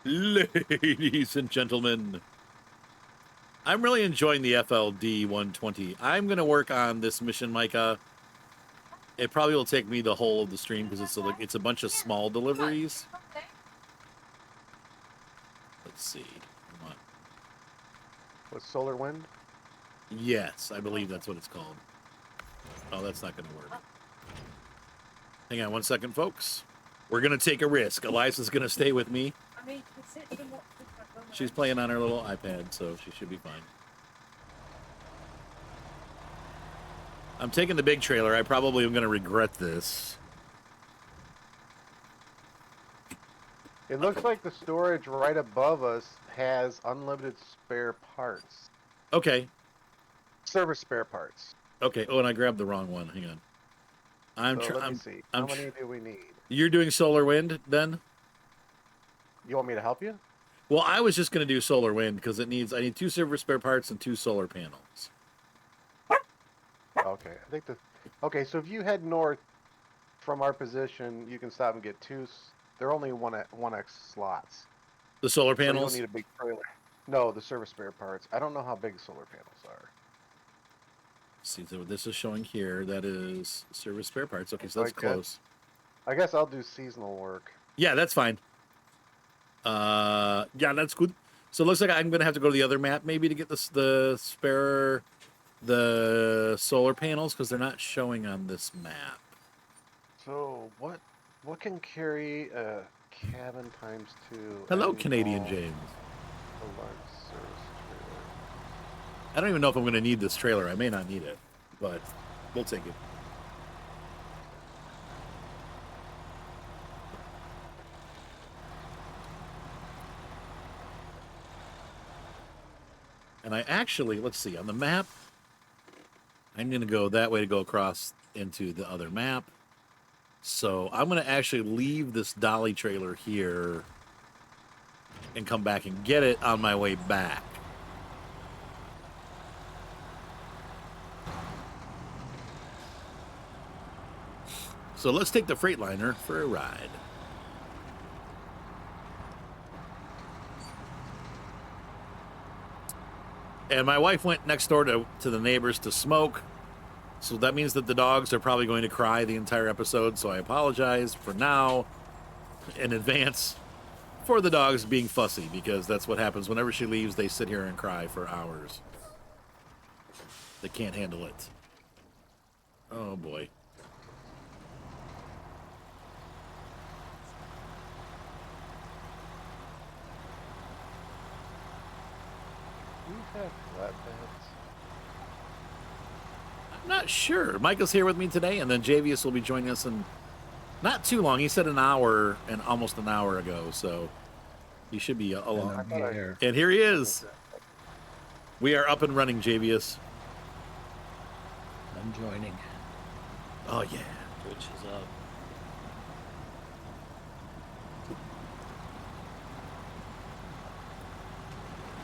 Ladies and gentlemen, I'm really enjoying the FLD 120. I'm going to work on this mission, Micah. It probably will take me the whole of the stream because it's a bunch of small deliveries. Let's see. Come on. With solar wind? Yes, I believe that's what it's called. Oh, that's not going to work. Hang on one second, folks. We're going to take a risk. Eliza's going to stay with me. She's playing on her little iPad, so she should be fine. I'm taking the big trailer. I probably am going to regret this. It looks like the storage right above us has unlimited spare parts. Okay. Service spare parts. Okay. Oh, and I grabbed the wrong one. Hang on. Let me see. How many do we need? You're doing solar wind then? You want me to help you? Well, I was just going to do solar wind because I need 2 service spare parts and 2 solar panels. Okay. Okay, so if you head north from our position, you can stop and get 2. They're only 1x slots. The solar So panels? you don't need a big trailer. No, the service spare parts. I don't know how big solar panels are. See, so this is showing here. That is service spare parts. Okay, so that's close. I guess I'll do seasonal work. Yeah, that's fine. Yeah, that's good. So it looks like I'm going to have to go to the other map maybe to get the solar panels because they're not showing on this map. So what can carry a cabin times 2? Hello, Canadian James. A large service trailer. I don't even know if I'm going to need this trailer. I may not need it, but we'll take it. And I actually, let's see, on the map, I'm going to go that way to go across into the other map. So I'm going to actually leave this dolly trailer here and come back and get it on my way back. So let's take the Freightliner for a ride. And my wife went next door to the neighbors to smoke. So that means that the dogs are probably going to cry the entire episode. So I apologize for now in advance for the dogs being fussy, because that's what happens whenever she leaves. They sit here and cry for hours. They can't handle it. Oh boy. Have flatbeds? I'm not sure. Michael's here with me today, and then Javius will be joining us in not too long. He said an hour and almost an hour ago, so he should be along. And here he is. We are up and running, Javius. I'm joining. Oh, yeah. Twitch is up.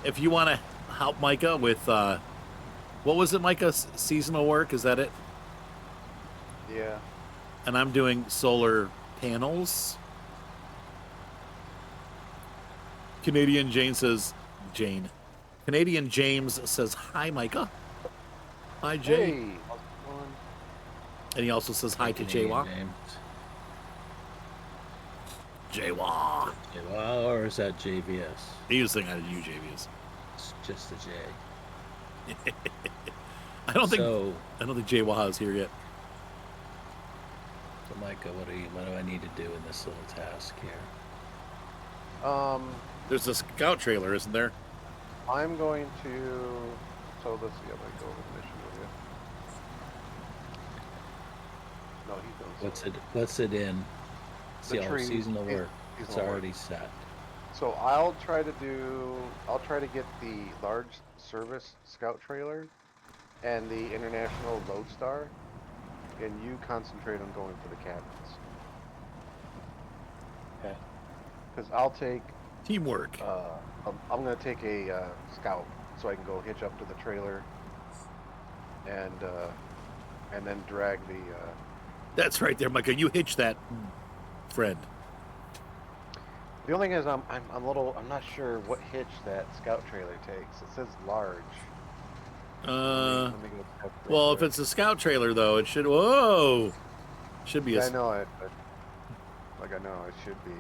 If you want to help Micah with, what was it, Micah? Seasonal work, is that it? Yeah. And I'm doing solar panels. Canadian James says, Canadian James says, hi, Micah. Hi, Jay. Hey, how's it going? And he also says hi to Jaywa. Jaywa. Jaywa, or is that JVS? He was saying hi to you, JVS. It's just a J. I don't think Jaywa is here yet. So Micah, what do I need to do in this little task here? There's a scout trailer, isn't there? I'm going to. So let's see. I'm going to go over the mission with you. No, he's doing. What's it in? See, all seasonal work. It's work. already set. So I'll try to get the large service scout trailer and the international lodestar, and you concentrate on going for the cabins. Okay. Because I'll take teamwork. I'm going to take a scout so I can go hitch up to the trailer and then drag the. That's right there, Micah. You hitch that, friend. The only thing is, I'm not sure what hitch that scout trailer takes. It says large. Let me go check real Well, if quick. it's a scout trailer, though, it should. Whoa! Should be Yeah, a. I know it, but like I know it should be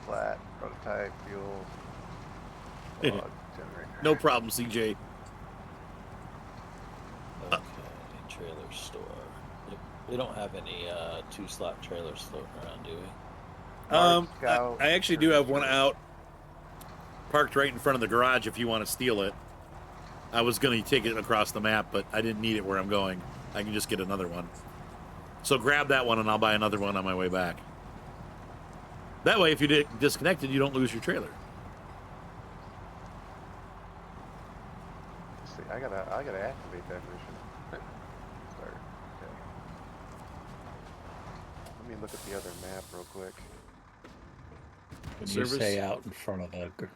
flat prototype fuel log generator. No problem, CJ. Okay, trailer store. Yep. We don't have any 2-slot trailers floating around, do we? Large scout. I actually do service have one trailer. out, parked right in front of the garage. If you want to steal it, I was going to take it across the map, but I didn't need it where I'm going. I can just get another one. So grab that one, and I'll buy another one on my way back. That way, if you get disconnected, you don't lose your trailer. Let's see, I gotta activate that mission. Start. Okay. Let me look at the other map real quick. When Service? you say out in front of the... What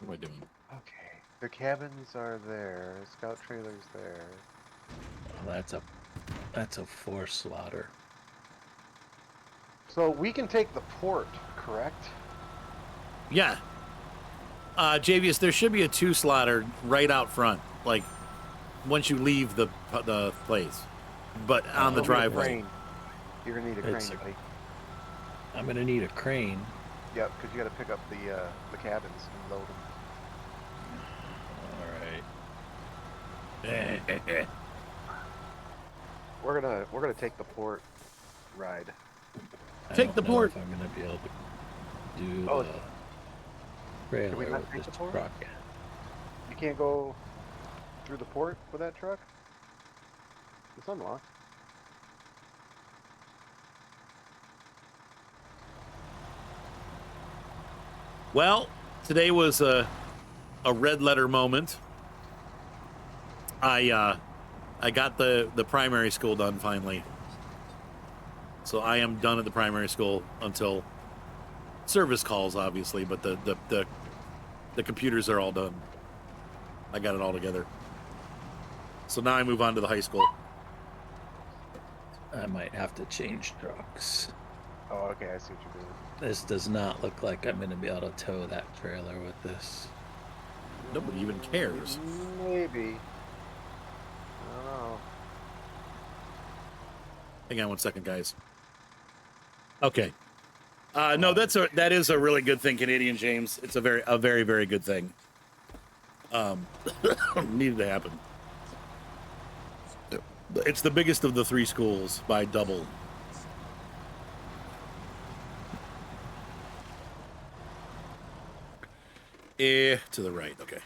am I doing? Okay. The cabins are there. Scout trailer's there. Oh, that's a 4-slotter. So we can take the port, correct? Yeah. Javius, there should be a 2-slotter right out front, like once you leave the place, but on the Oh, driveway. crane. You're gonna need a crane, It's a- buddy. I'm gonna need a crane. Yep, because you gotta pick up the cabins and load them. All right. We're gonna take the port ride. Take the port. If I'm gonna be able to do Oh, the Did we trailer not with take this the port? truck. You can't go through the port with that truck? It's unlocked. Well, today was a red letter moment. I got the primary school done finally. So I am done at the primary school until service calls, obviously, but the computers are all done. I got it all together. So now I move on to the high school. I might have to change trucks. Oh, okay, I see what you're doing. This does not look like I'm gonna be able to tow that trailer with this. Nobody even cares. Maybe. I don't know. Hang on one second, guys. Okay. No, that is a really good thing, Canadian James. It's a very, very good thing. Needed to happen. It's the biggest of the 3 schools by double. To the right, okay.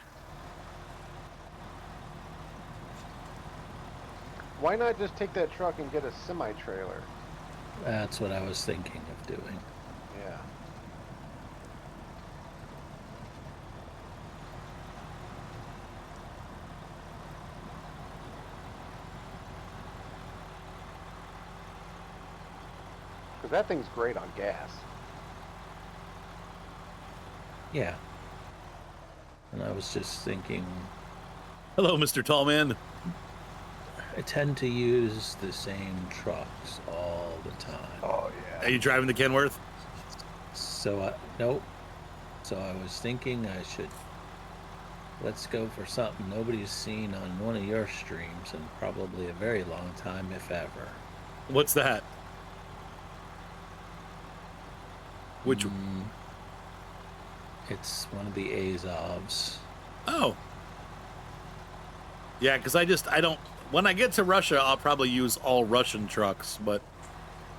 Why not just take that truck and get a semi-trailer? That's what I was thinking of doing. Yeah. Because that thing's great on gas. Yeah. And I was just thinking, Hello, Mr. Tallman. I tend to use the same trucks all the time. Oh, Are you driving to Kenworth? So nope. So I was thinking let's go for something nobody's seen on one of your streams in probably a very long time, if ever. What's that? Which? It's one of the Azovs. Oh. Yeah, because I don't. When I get to Russia, I'll probably use all Russian trucks, but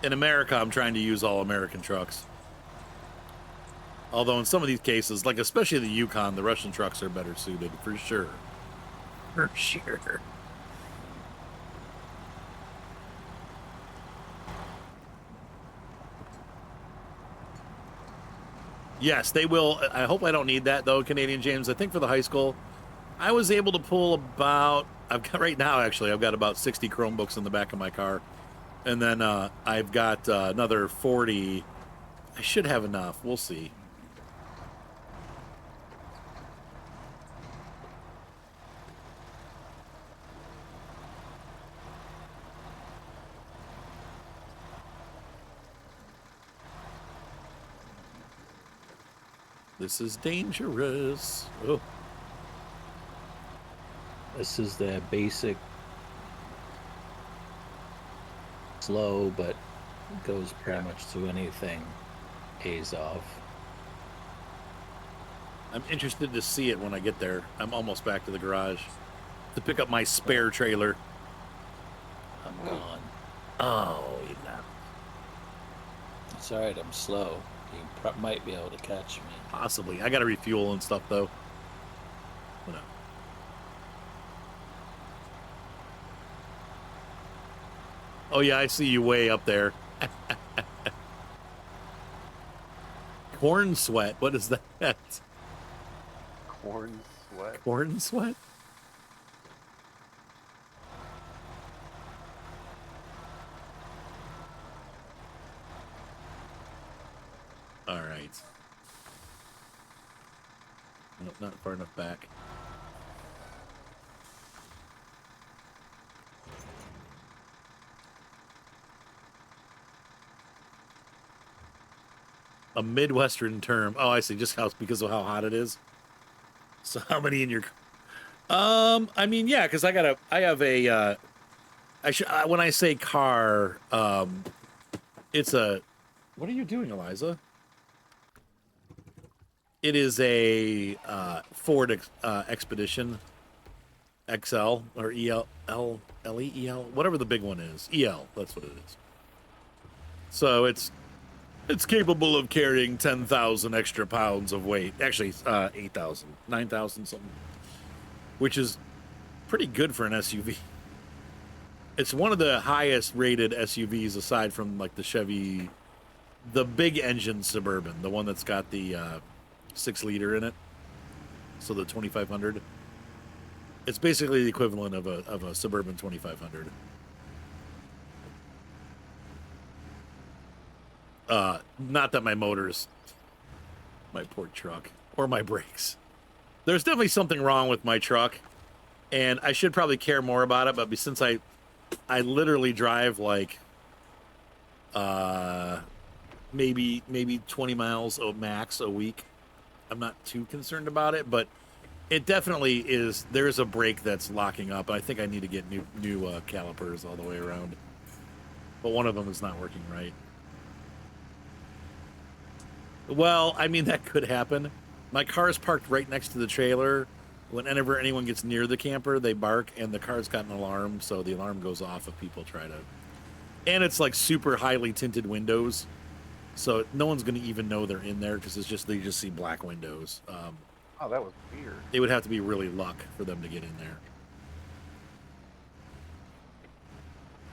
in America, I'm trying to use all American trucks. Although in some of these cases, like especially the Yukon, the Russian trucks are better suited, for sure. For sure. Yes, they will. I hope I don't need that, though, Canadian James. I think for the high school, I was able to pull about, I've got about 60 Chromebooks in the back of my car. And then I've got another 40. I should have enough. We'll see. This is dangerous. Oh, This is the basic slow, but goes pretty much to anything Azov. I'm interested to see it when I get there. I'm almost back to the garage to pick up my spare trailer. I'm gone. Oh, you know. It's alright, I'm slow. You might be able to catch me. Possibly. I got to refuel and stuff, though. You know. Oh, yeah, I see you way up there. Corn sweat. What is that? Corn sweat. Corn sweat? All right. Nope, not far enough back. A Midwestern term. Oh, I see. Just how because of how hot it is. So how many in your? I mean, yeah, because I have a. When I say car, it's a. What are you doing, Eliza? It is a Ford Expedition XL or EL, whatever the big one is. EL, that's what it is. So it's capable of carrying 10,000 extra pounds of weight. Actually, 8,000, 9,000 something, which is pretty good for an SUV. It's one of the highest rated SUVs aside from like the Chevy, the big engine Suburban, the one that's got the 6-liter in it. So the 2500. It's basically the equivalent of a Suburban 2500. Not that my motors, my poor truck, or my brakes. There's definitely something wrong with my truck, and I should probably care more about it. But since I literally drive like maybe 20 miles max a week, I'm not too concerned about it. But it definitely is. There's a brake that's locking up. I think I need to get new calipers all the way around. But one of them is not working right. Well, I mean, that could happen. My car is parked right next to the trailer. Whenever anyone gets near the camper, they bark, and the car's got an alarm, so the alarm goes off if people try to. And it's like super highly tinted windows, so no one's going to even know they're in there because they just see black windows. Oh, that was weird. It would have to be really luck for them to get in there.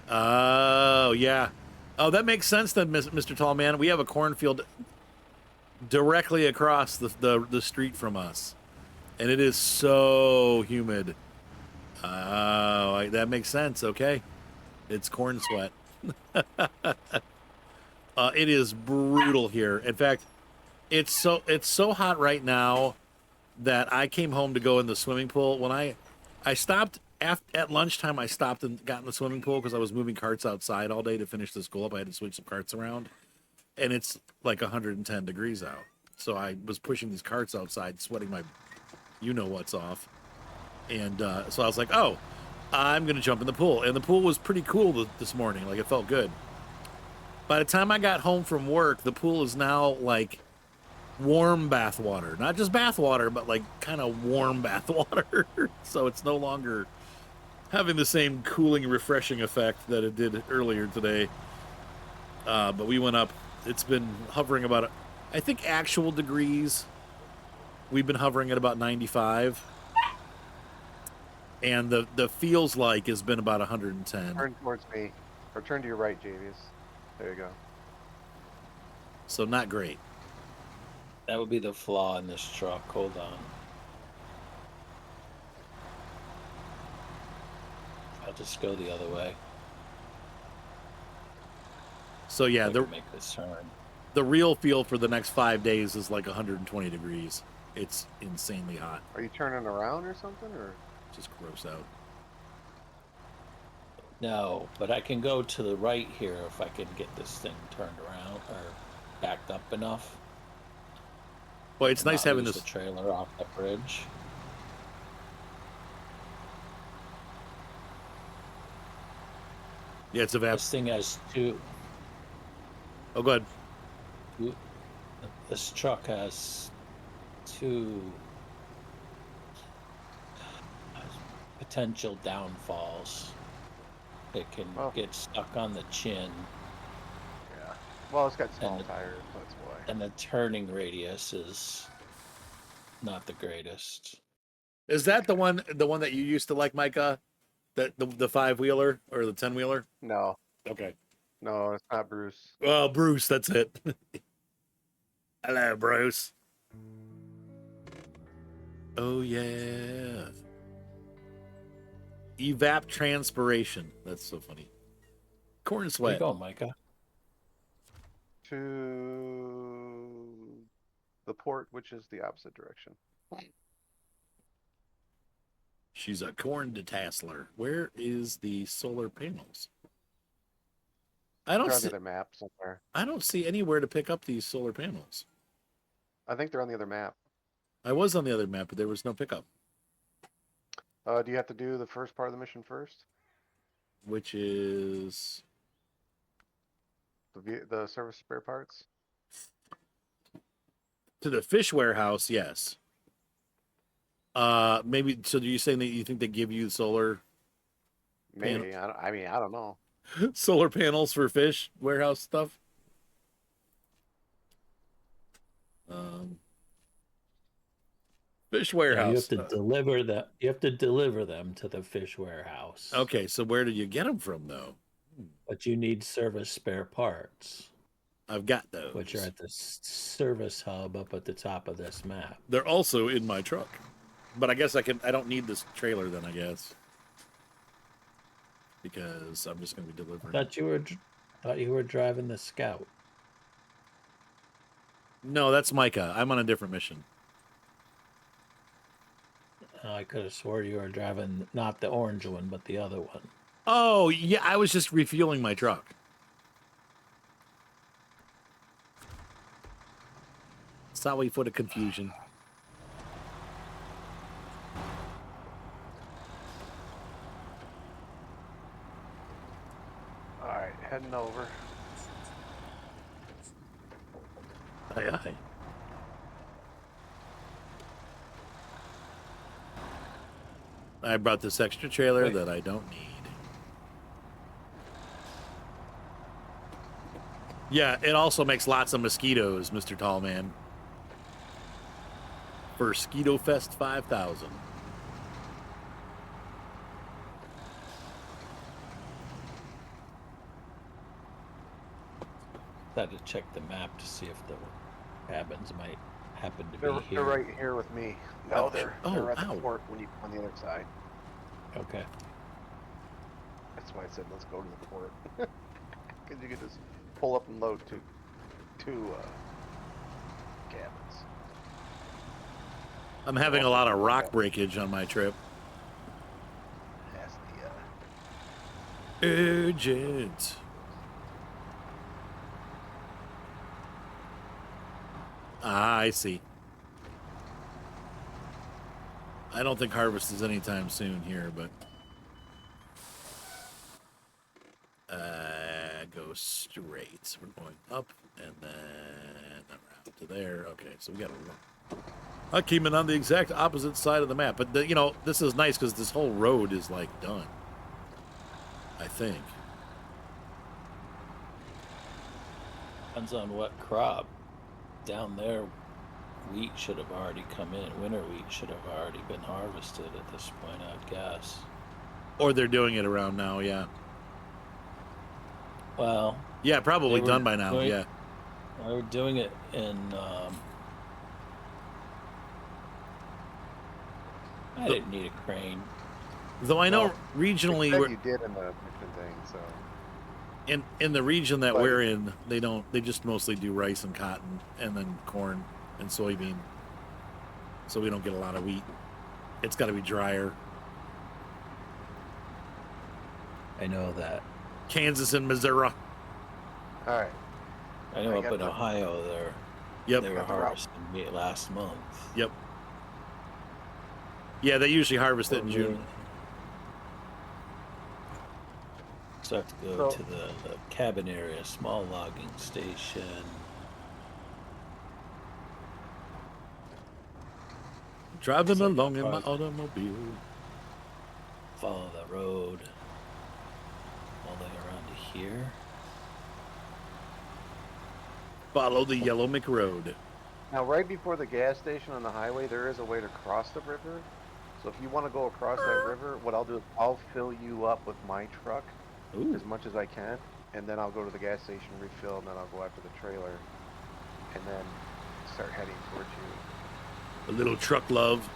Oh, yeah. Oh, that makes sense then, Mr. Tallman. We have a cornfield directly across the street from us, and it is so humid. Oh, that makes sense. Okay, it's corn sweat. It is brutal here. In fact, it's so hot right now that I came home to go in the swimming pool. When I stopped at lunchtime, I stopped and got in the swimming pool because I was moving carts outside all day to finish the school up. I had to switch some carts around. And it's like 110 degrees out. So I was pushing these carts outside, sweating my you-know-what's off. And so I was like, oh, I'm going to jump in the pool. And the pool was pretty cool this morning. Like, it felt good. By the time I got home from work, the pool is now, like, warm bath water. Not just bath water, but, like, kind of warm bath water. So it's no longer having the same cooling, refreshing effect that it did earlier today. But we went up. It's been hovering about, I think, actual degrees. We've been hovering at about 95. And the feels like has been about 110. Turn towards me. Or turn to your right, Javius. There you go. So not great. That would be the flaw in this truck. Hold on. I'll just go the other way. So yeah, Make this turn. The real feel for the next 5 days is like 120 degrees. It's insanely hot. Are you turning around or something, or Just gross out. No, but I can go to the right here if I can get this thing turned around or backed up enough. Well, it's and nice not having lose this. the trailer off the bridge. Yeah, it's a This thing has Oh, go ahead. this truck has two potential downfalls. It can Well, get stuck on the chin, yeah. Well, it's got small and tires, that's why. and the turning radius is not the greatest. Is that the one that you used to like, Micah? That the 5-wheeler or the 10-wheeler? No, Okay. no, it's not Bruce. Well, Bruce, that's it. Hello, Bruce. Oh yeah. Evapotranspiration. That's so funny. Corn Where you sweat. going, Micah? To the port, which is the opposite direction. She's a corn detasseler. Where is the solar panels? I They're don't on the see. other map somewhere. I don't see anywhere to pick up these solar panels. I think they're on the other map. I was on the other map, but there was no pickup. Do you have to do the first part of the mission first? Which is The service spare parts? to the fish warehouse, yes. Maybe. So, are you saying that you think they give you solar Maybe. I mean, I don't know. solar panels for fish warehouse stuff? Fish Yeah, warehouse. you have to deliver that. You have to deliver them to the fish warehouse. Okay, so where do you get them from, though? But you need service spare parts, I've got those. which are at the service hub up at the top of this map. They're also in my truck, but I guess I don't need this trailer then. I guess because I'm just going to be delivering. Thought you were driving the Scout. No, that's Micah. I'm on a different mission. I could have swore you were driving not the orange one, but the other one. Oh yeah, I was just refueling my truck. Sorry for the confusion. Alright, heading over. Aye, aye. I brought this extra trailer that I don't need. Yeah, it also makes lots of mosquitoes, Mr. Tallman. For Skeeto Fest 5000. Had to check the map to see if the cabins might happen to be They're here. right here with me. No, they're at the ow. port when you on the other side. Okay. That's why I said let's go to the port. Because you can just pull up and load two cabins. I'm having a lot of rock breakage on my trip. That's Urgent. Ah, I see. I don't think harvest is anytime soon here, but go straight. We're going up and then around to there. Okay, so we got to. I came in on the exact opposite side of the map, but you know this is nice because this whole road is like done. I think. Depends on what crop. Down there, wheat should have already come in. Winter wheat should have already been harvested at this point, I'd guess. Or they're doing it around now, yeah. Well, yeah, probably done by now, yeah. They were doing it in. I didn't need a crane. Though I know regionally, you did in the mission thing, so. In the region that we're in, they just mostly do rice and cotton and then corn and soybean. So we don't get a lot of wheat. It's got to be drier. I know that. Kansas and Missouri. Alright. I know up in Ohio, Yep. They were Got the route. harvesting meat last month. Yep. Yeah, they usually harvest it in June. So I have to go to the cabin area, small logging station. Driving So along in my probably- automobile. Follow the road all the way around to here. Follow the yellow McRoad. Now, right before the gas station on the highway, there is a way to cross the river. So if you want to go across that river, what I'll do is I'll fill you up with my truck Ooh. as much as I can, and then I'll go to the gas station, refill, and then I'll go after the trailer, and then start heading towards you. A little truck love.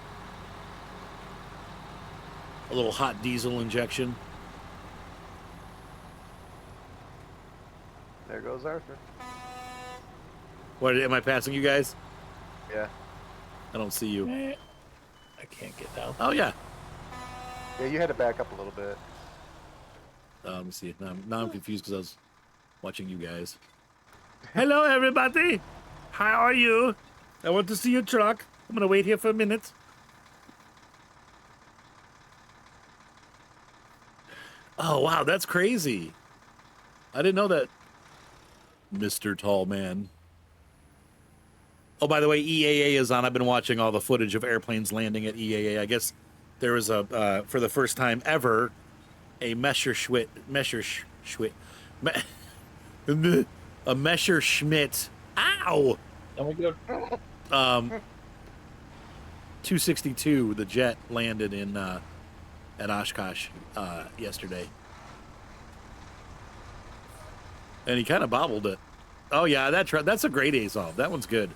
A little hot diesel injection. There goes Arthur. What, am I passing you guys? Yeah. I don't see you. I can't get down. Oh, yeah. Yeah, you had to back up a little bit. Let me see. Now I'm confused because I was watching you guys. Hello, everybody. How are you? I want to see your truck. I'm going to wait here for a minute. Oh, wow. That's crazy. I didn't know that. Mr. Tall Man. Oh, by the way, EAA is on. I've been watching all the footage of airplanes landing at EAA. I guess there was a, for the first time ever, a Messerschmitt, a Messerschmitt, ow! Oh my god. 262, the jet landed in, at Oshkosh, yesterday. And he kind of bobbled it. Oh yeah, that's a great Azov. That one's good.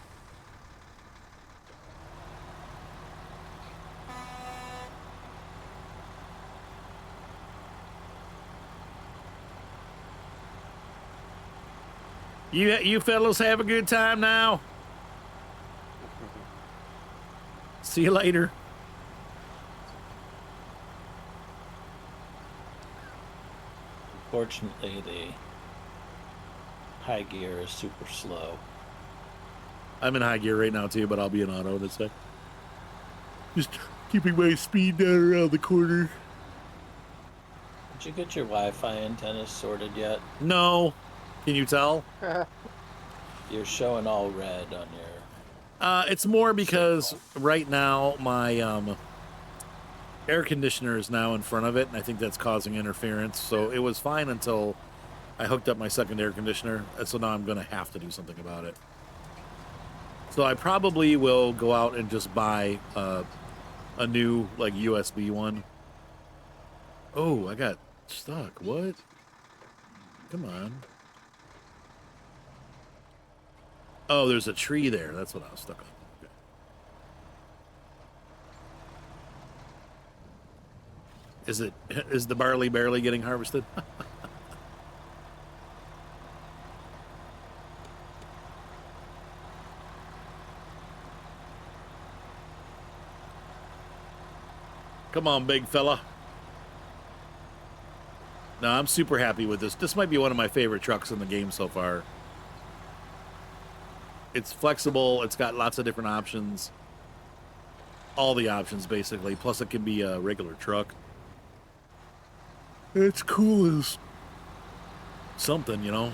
You fellows have a good time now. See you later. Unfortunately, the high gear is super slow. I'm in high gear right now too, but I'll be in auto in a sec. Just keeping my speed down around the corner. Did you get your Wi-Fi antennas sorted yet? No. Can you tell? You're showing all red on your... It's more because right now my air conditioner is now in front of it, and I think that's causing interference. So it was fine until I hooked up my second air conditioner, and so now I'm going to have to do something about it. So I probably will go out and just buy a new like USB one. Oh, I got stuck. What? Come on. Oh, there's a tree there. That's what I was stuck on. Okay. Is the barley barely getting harvested? Come on, big fella. No, I'm super happy with this. This might be one of my favorite trucks in the game so far. It's flexible. It's got lots of different options. All the options, basically. Plus, it can be a regular truck. It's cool as something, you know.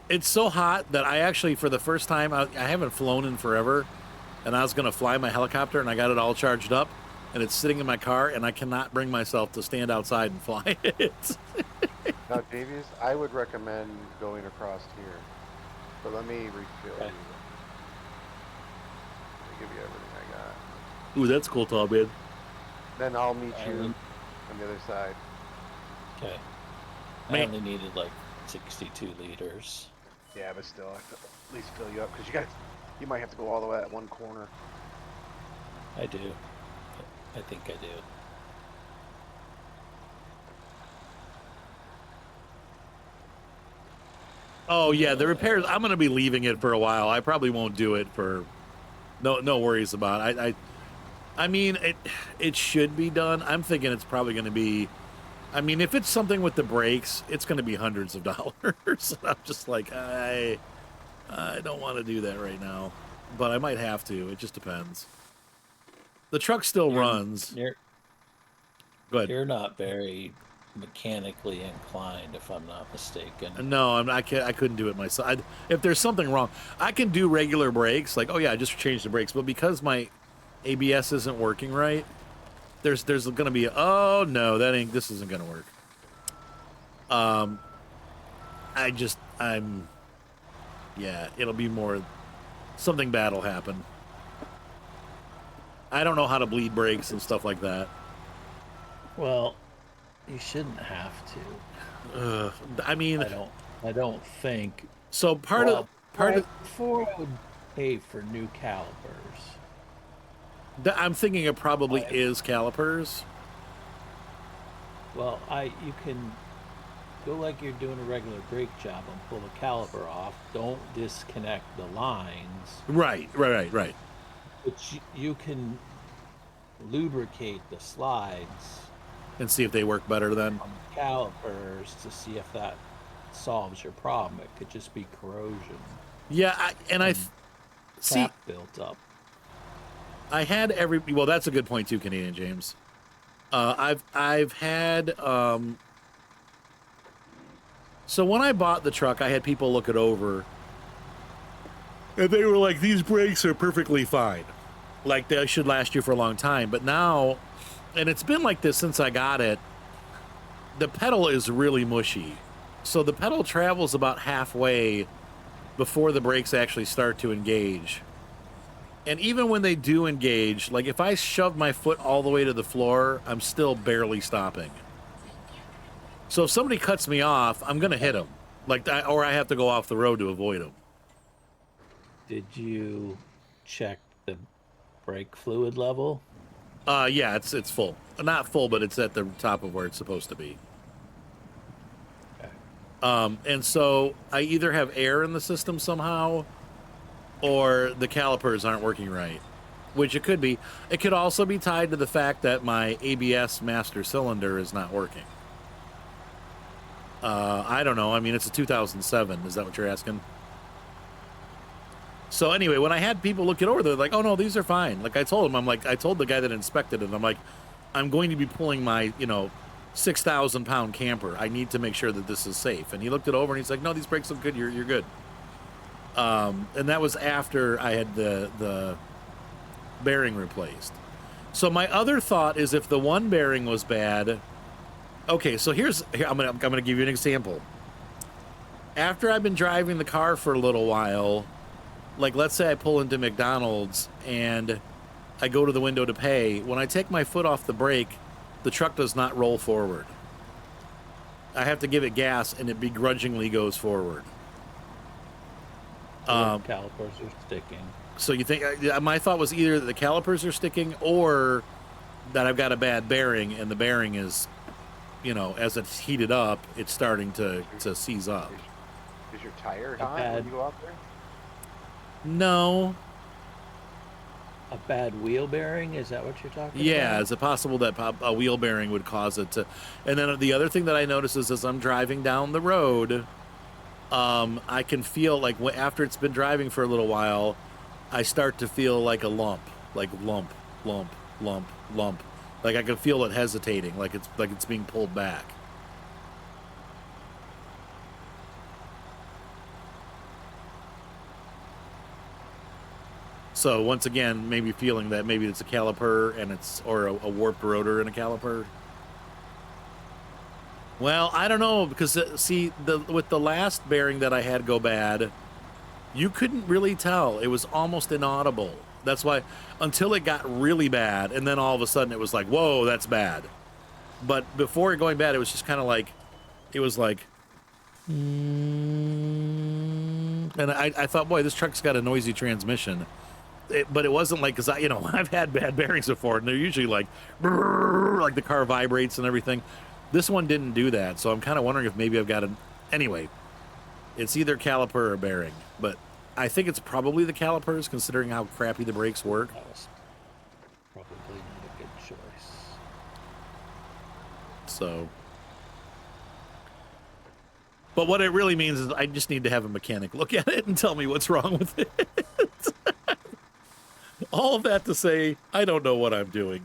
It's so hot that I actually, for the first time, I haven't flown in forever, and I was going to fly my helicopter, and I got it all charged up, and it's sitting in my car, and I cannot bring myself to stand outside and fly it. Now, Davies, I would recommend going across here. But let me refill you. Okay. Let me give you everything I got. Ooh, that's cool, Tom, man. Then I'll meet you Um, on the other side. Okay. I Man. only needed like 62 liters. Yeah, but still, I have to at least fill you up because you might have to go all the way at one corner. I do. I think I do. Oh, yeah, the repairs, I'm going to be leaving it for a while. I probably won't do it for... No worries about it. I mean, it should be done. I'm thinking it's probably going to be I mean, if it's something with the brakes, it's going to be hundreds of dollars. I'm just like, I don't want to do that right now, but I might have to. It just depends. The truck still runs. You're Go ahead. you're not very mechanically inclined, if I'm not mistaken. No, I couldn't do it myself. If there's something wrong, I can do regular brakes. Like, oh yeah, I just changed the brakes. But because my ABS isn't working right, there's going to be, oh no, this isn't going to work. Yeah, it'll be more, something bad will happen. I don't know how to bleed brakes and stuff like that. Well, you shouldn't have to. I mean, I don't think. so part of before I would pay for new calipers. I'm thinking it probably is calipers. Well, you can go like you're doing a regular brake job and pull the caliper off. Don't disconnect the lines. Right. But you can lubricate the slides And see if they work better then. on the calipers to see if that solves your problem. It could just be corrosion. Yeah, see. Tap built up. I had well, that's a good point too, Canadian James. I've had so when I bought the truck, I had people look it over, and they were like, "These brakes are perfectly fine, like they should last you for a long time." But now, and it's been like this since I got it, the pedal is really mushy. So the pedal travels about halfway before the brakes actually start to engage. And even when they do engage, like if I shove my foot all the way to the floor, I'm still barely stopping. So if somebody cuts me off, I'm going to hit them. Or I have to go off the road to avoid them. Did you check the brake fluid level? Yeah, it's full. Not full, but it's at the top of where it's supposed to be. Okay. And so I either have air in the system somehow, or the calipers aren't working right, which it could be. It could also be tied to the fact that my ABS master cylinder is not working. I don't know. I mean, it's a 2007. Is that what you're asking? So anyway, when I had people look it over, they're like, "Oh no, these are fine." Like I told them, I told the guy that inspected it, I'm like, "I'm going to be pulling my, 6,000-pound camper. I need to make sure that this is safe." And he looked it over and he's like, "No, these brakes look good. You're good." And that was after I had the bearing replaced. So my other thought is, if the one bearing was bad, okay. So here I'm gonna give you an example. After I've been driving the car for a little while, like let's say I pull into McDonald's and I go to the window to pay. When I take my foot off the brake, the truck does not roll forward. I have to give it gas, and it begrudgingly goes forward. Calipers are sticking. So you think my thought was either that the calipers are sticking, or that I've got a bad bearing, and the bearing is, as it's heated up, it's starting to seize up. Is your tire hot when you go out there? No. A bad wheel bearing? Is that what you're talking about? Yeah, is it possible that a wheel bearing would cause it to? And then the other thing that I notice is, as I'm driving down the road, I can feel like after it's been driving for a little while, I start to feel like a lump, like lump. Like I can feel it hesitating, like it's being pulled back. So once again, maybe feeling that maybe it's a caliper or a warped rotor in a caliper. Well, I don't know, because with the last bearing that I had go bad, you couldn't really tell. It was almost inaudible. That's why, until it got really bad, and then all of a sudden it was like, whoa, that's bad. But before it going bad, it was just kind of like, it was like, and I thought, boy, this truck's got a noisy transmission. But it wasn't like, because I've had bad bearings before, and they're usually like, brrr, like the car vibrates and everything. This one didn't do that, so I'm kind of wondering if maybe I've got anyway, it's either caliper or bearing, but I think it's probably the calipers, considering how crappy the brakes work. That was probably not a good choice. So, But what it really means is I just need to have a mechanic look at it and tell me what's wrong with it. All of that to say, I don't know what I'm doing.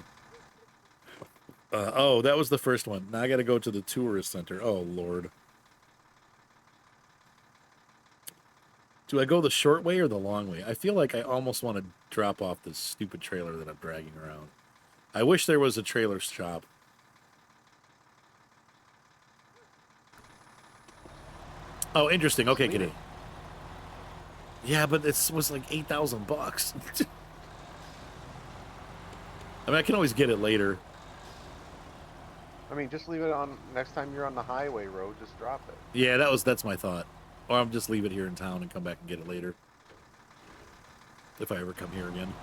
Oh, that was the first one. Now I got to go to the tourist center. Oh, Lord. Do I go the short way or the long way? I feel like I almost want to drop off this stupid trailer that I'm dragging around. I wish there was a trailer shop. Oh, interesting. Okay, Kitty. Yeah, but it was like $8,000. I mean, I can always get it later. I mean, just leave it on, next time you're on the highway road, just drop it. Yeah, that's my thought. Or I'll just leave it here in town and come back and get it later. If I ever come here again.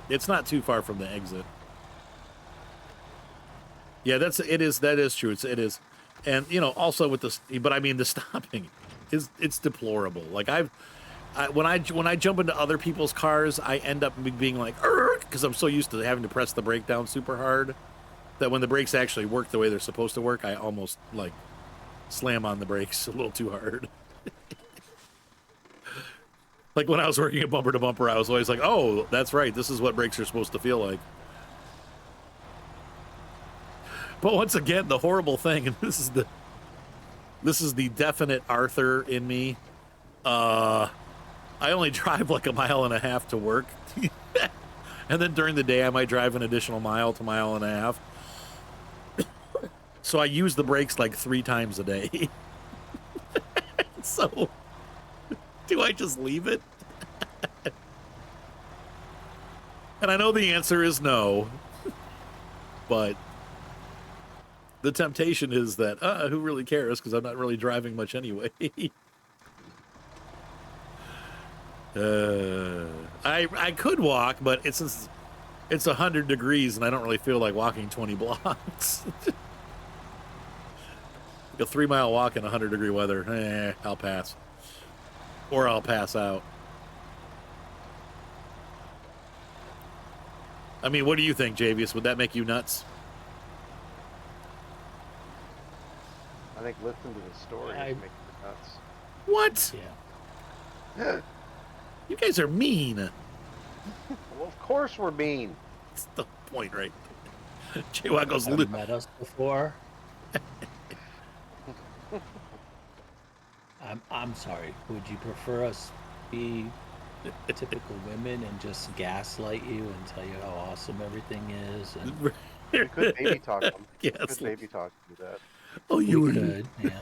It's not too far from the exit. Yeah, that is true. It is. And, you know, also with this, but I mean, the stopping it's deplorable. Like when I jump into other people's cars, I end up being like, because I'm so used to having to press the brake down super hard that when the brakes actually work the way they're supposed to work, I almost like slam on the brakes a little too hard. Like when I was working at Bumper to Bumper, I was always like, oh, that's right. This is what brakes are supposed to feel like. But once again, the horrible thing, and this is the definite Arthur in me. I only drive like 1.5 miles to work. And then during the day, I might drive an additional mile to 1.5 miles. So I use the brakes like 3 times a day. So do I just leave it? And I know the answer is no. But the temptation is that, who really cares? Because I'm not really driving much anyway. I could walk, but it's 100 degrees, and I don't really feel like walking 20 blocks. A 3-mile walk in 100-degree weather. I'll pass. Or I'll pass out. I mean, what do you think, Javius? Would that make you nuts? I think listening to the story is making me nuts. What? Yeah. You guys are mean. Well, of course we're mean. That's the point, right? J-Wack goes, Have you met us before? I'm sorry. Would you prefer us be typical women and just gaslight you and tell you how awesome everything is? And We could baby talk them. Yes. We could baby talk do that. Oh, you we were could, yeah.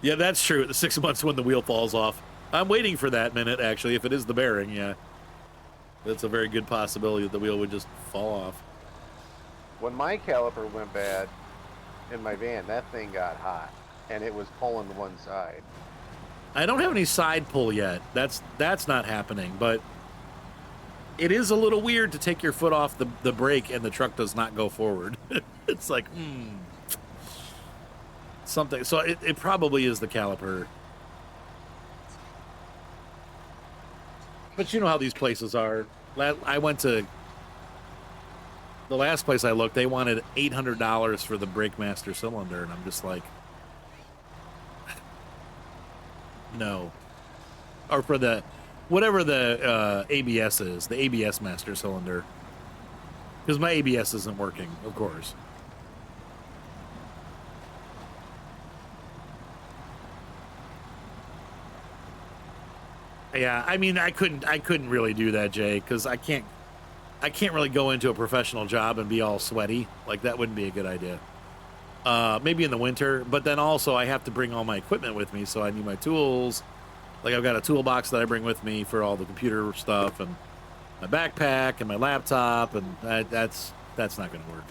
Yeah, that's true. The 6 months when the wheel falls off. I'm waiting for that minute, actually. If it is the bearing, yeah. That's a very good possibility that the wheel would just fall off. When my caliper went bad in my van, that thing got hot, and it was pulling to one side. I don't have any side pull yet. That's not happening, but it is a little weird to take your foot off the brake and the truck does not go forward. It's like, something. So it probably is the caliper. But you know how these places are. I went to the last place I looked, they wanted $800 for the brake master cylinder, and I'm just like, no. Or for the whatever the ABS is, the ABS master cylinder, because my ABS isn't working, of course. Yeah, I mean, I couldn't really do that, Jay, because I can't really go into a professional job and be all sweaty. Like, that wouldn't be a good idea. Maybe in the winter, but then also I have to bring all my equipment with me, so I need my tools. Like, I've got a toolbox that I bring with me for all the computer stuff, and my backpack and my laptop, and that's not going to work.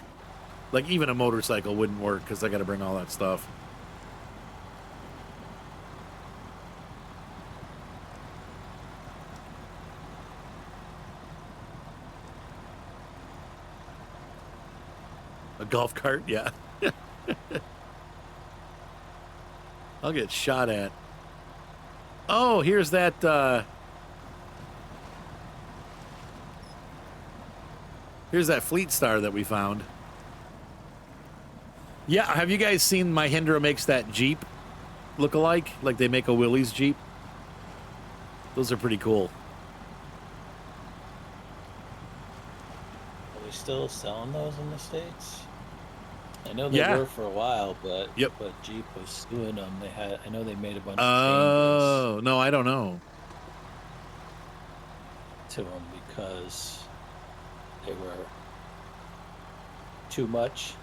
Like, even a motorcycle wouldn't work because I got to bring all that stuff. A golf cart? Yeah. I'll get shot at. Oh, here's that, here's that Fleet Star that we found. Yeah, have you guys seen Mahindra makes that Jeep look alike? Like they make a Willys Jeep? Those are pretty cool. Are they still selling those in the States? I know they Yeah. were for a while, but Yep. Jeep was suing them. I know they made a bunch of Oh, no, I don't know. changes to them because they were too much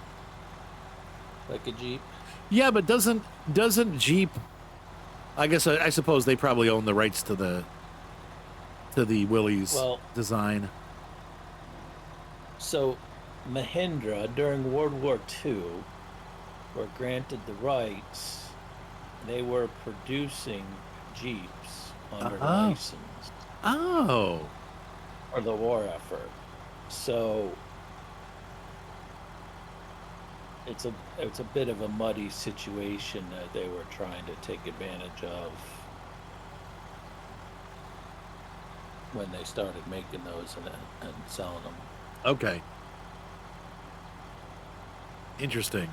like a Jeep. Yeah, but doesn't Jeep? I guess I suppose they probably own the rights to the Willys design. So Mahindra during World War II were granted the rights. They were producing Jeeps under license for the war effort. So it's a bit of a muddy situation that they were trying to take advantage of when they started making those and selling them. Okay. Interesting.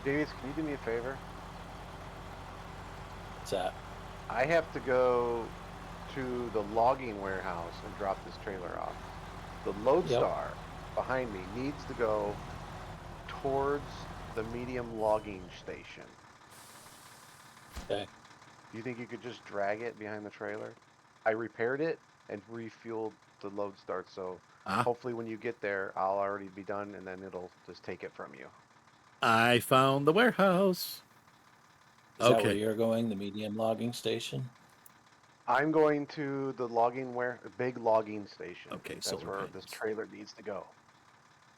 Davies, can you do me a favor? What's that? I have to go to the logging warehouse and drop this trailer off. The Lodestar behind me needs to go towards the medium logging station. Okay. Do you think you could just drag it behind the trailer? I repaired it and refueled the Lodestar, so hopefully when you get there, I'll already be done, and then it'll just take it from you. I found the warehouse. Is that where you're going, the medium logging station? I'm going to the big logging station. Okay, that's where this trailer needs to go.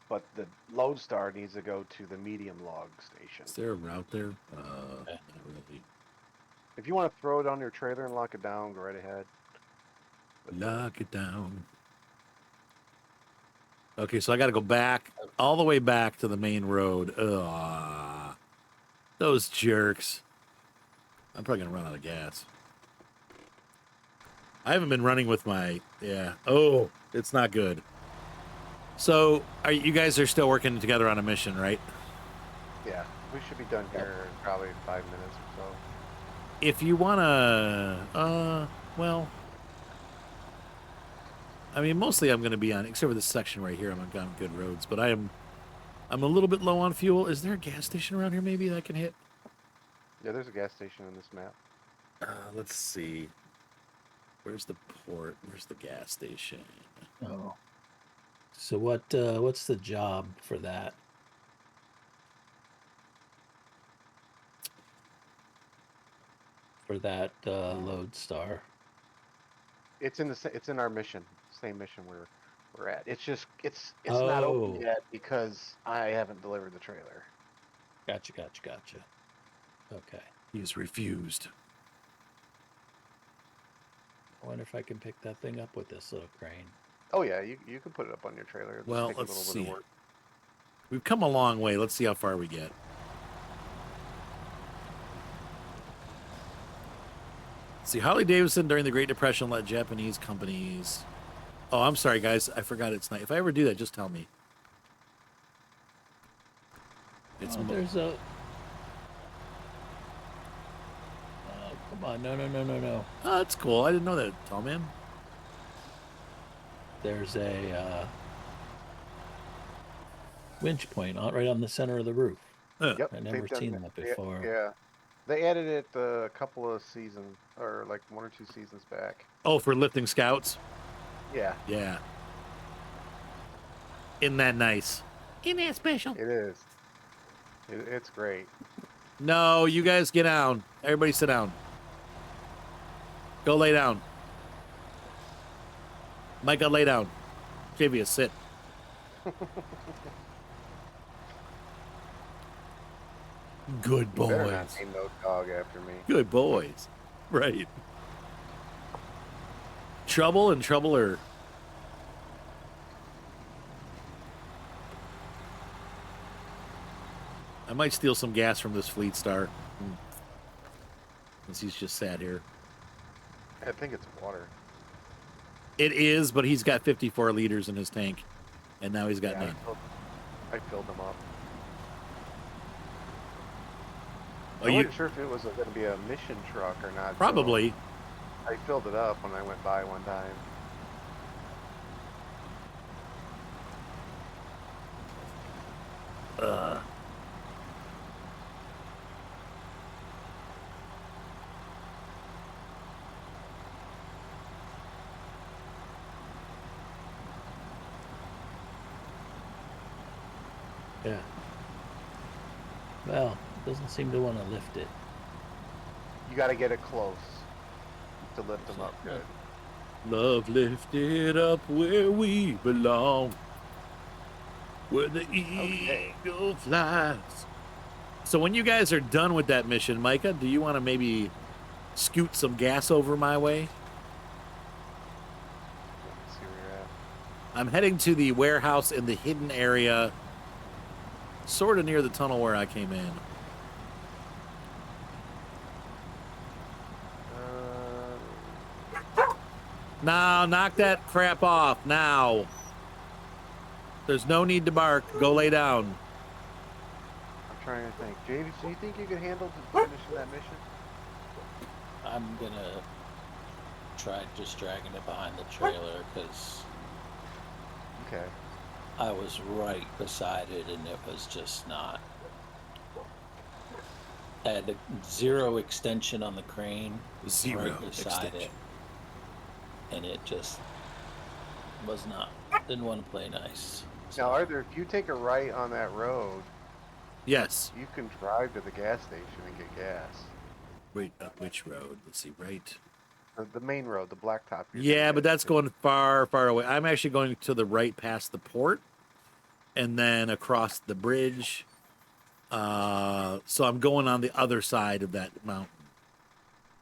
But the Lodestar needs to go to the medium log station. Is there a route there? Not really. If you want to throw it on your trailer and lock it down, go right ahead. Lock it down. Okay, so I got to go back, all the way back to the main road. Ugh. Those jerks. I'm probably going to run out of gas. I haven't been running with my, Oh, it's not good. So, you guys are still working together on a mission, right? Yeah, we should be done here in probably 5 minutes or so. If you want to, well, I mean, mostly I'm going to be on, except for this section right here, I'm on good roads, but I'm a little bit low on fuel. Is there a gas station around here maybe that I can hit? Yeah, there's a gas station in this map. Let's see. Where's the port? Where's the gas station? Oh. So what's the job for that? For that Lodestar? It's in our mission. Same mission we're at. It's just it's not open yet because I haven't delivered the trailer. Gotcha. Okay. He's refused. I wonder if I can pick that thing up with this little crane. Oh yeah, you can put it up on your trailer. Well, let's see. We've come a long way. Let's see how far we get. See, Harley Davidson during the Great Depression let Japanese companies... Oh, I'm sorry, guys. I forgot it's night. If I ever do that, just tell me. There's a... Oh, come on. No. Oh, that's cool. I didn't know that, tall man. There's a winch point right on the center of the roof. Yep, I've never seen that before. Yeah. They added it a couple of seasons, or like 1 or 2 seasons back. Oh, for lifting scouts? Yeah. Yeah. Isn't that nice? Isn't that special? It is. It's great. No, you guys get down. Everybody sit down. Go lay down. Micah, lay down. Jivia, sit. Good boys. Better not name no dog after me. Good boys. Right. Trouble and Troubler. I might steal some gas from this Fleet Star. Since he's just sat here. I think it's water. It is, but he's got 54 liters in his tank, and now he's got Yeah, none. I filled them up. Oh, I you wasn't sure if it was going to be a mission truck or not. so probably. I filled it up when I went by one time. Yeah. Well, it doesn't seem to want to lift it. You got to get it close to lift them up good. Love lifted up where we belong, where the eagle flies. So when you guys are done with that mission, Micah, do you want to maybe scoot some gas over my way? Let's see where you're at. I'm heading to the warehouse in the hidden area, sort of near the tunnel where I came in. Now, knock that crap off now. There's no need to bark. Go lay down. I'm trying to think. James, do you think you could handle finishing that mission? I'm gonna try just dragging it behind the trailer because Okay. I was right beside it and it was just not. I had zero extension on the crane, Zero right beside extension. it, and it just was not. Didn't want to play nice. So, Now, Arthur, if you take a right on that road, Yes. you can drive to the gas station and get gas. Wait, which road? Let's see, right? The main road, the blacktop. Yeah, but that's going far, far away. I'm actually going to the right past the port and then across the bridge. So I'm going on the other side of that mountain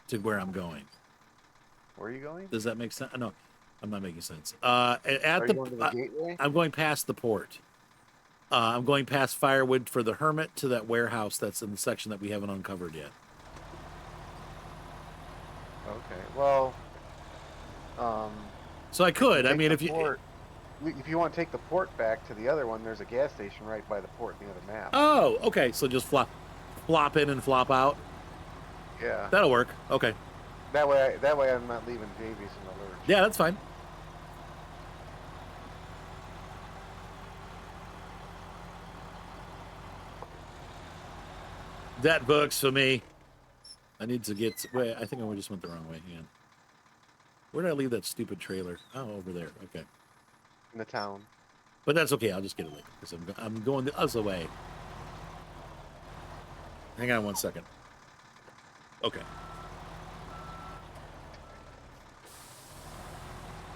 to where I'm going. Where are you going? Does that make sense? No, I'm not making sense. Are you going to the gateway? I'm going past the port. I'm going past firewood for the hermit to that warehouse that's in the section that we haven't uncovered yet. Okay. Well, So I could. I take mean, the if you. port- if you want to take the port back to the other one, there's a gas station right by the port in the other map. Oh, okay. So just flop in and flop out. Yeah. That'll work. Okay. That way I'm not leaving Davies in the lurch. Yeah, that's fine. That works for me. I need to get. Wait, I think I just went the wrong way. Hang on. Where did I leave that stupid trailer? Oh, over there. Okay. In the town. But that's okay. I'll just get it later because I'm going the other way. Hang on 1 second. Okay.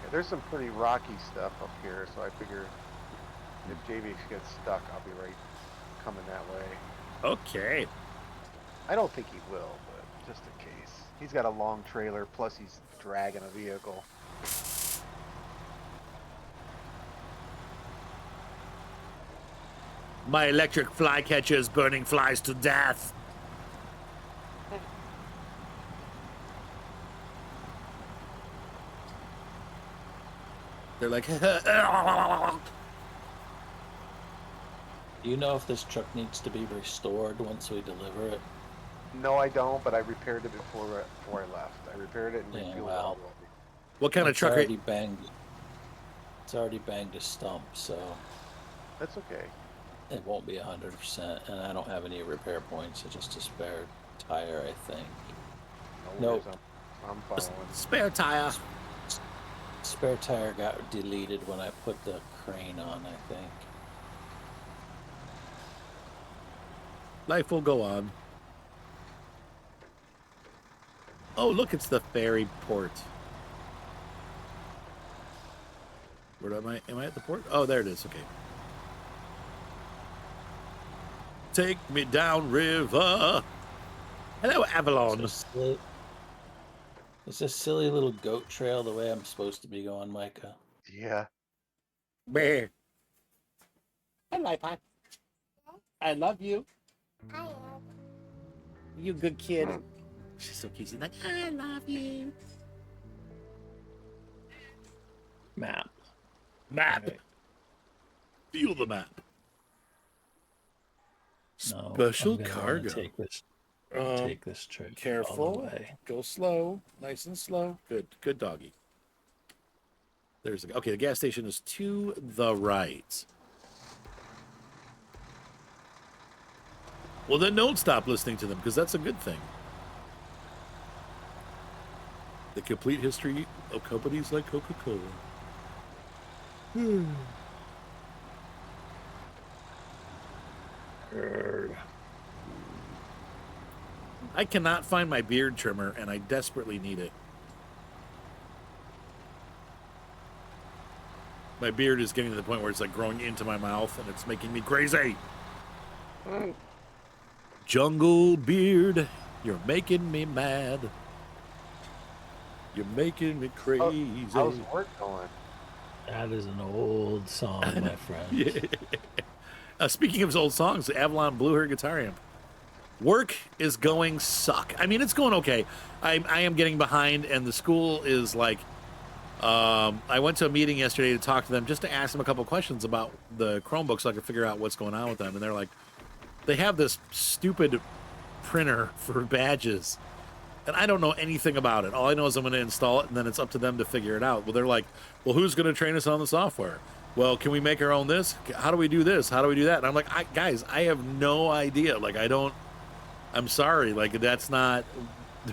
Yeah, there's some pretty rocky stuff up here, so I figure if JVX gets stuck, I'll be right coming that way. Okay. I don't think he will, but just in case. He's got a long trailer, plus he's dragging a vehicle. My electric flycatcher is burning flies to death. They're like, do you know if this truck needs to be restored once we deliver it? No, I don't, but I repaired it before I left. I repaired it and Yeah, refueled it well. already. what kind of It's truck? already banged. It's already banged a stump, so That's okay. it won't be 100%. And I don't have any repair points. It's just a spare tire, I think. No Nope. worries, I'm following. Spare tire. Spare tire got deleted when I put the crane on, I think. Life will go on. Oh, look, it's the ferry port. Where am I? Am I at the port? Oh, there it is. Okay. Take me down river. Hello, Avalon. It's a silly little goat trail the way I'm supposed to be going, Micah. Yeah. Bear. Hello, Pop. I love you. You good kid. She's so cute. She's like, I love you. Map. Map. Right. Feel the map. No, Special I'm gonna want cargo. to take this trip all the Careful. way. Go slow. Nice and slow. Good. Good doggy. There's okay. The gas station is to the right. Well, then don't stop listening to them because that's a good thing. The complete history of companies like Coca-Cola. I cannot find my beard trimmer, and I desperately need it. My beard is getting to the point where it's like growing into my mouth, and it's making me crazy. Jungle beard, you're making me mad. You're making me crazy. How's work going? That is an old song, my friend. Yeah. Speaking of old songs, Avalon blew her guitar amp. Work is going suck. I mean, it's going okay. I am getting behind, and the school is like, I went to a meeting yesterday to talk to them just to ask them a couple questions about the Chromebook so I could figure out what's going on with them. And they're like, they have this stupid printer for badges, and I don't know anything about it. All I know is I'm going to install it, and then it's up to them to figure it out. Well, they're like, well, who's going to train us on the software? Well, can we make our own this? How do we do this? How do we do that? And I'm like, guys, I have no idea. Like, I'm sorry. Like, that's not,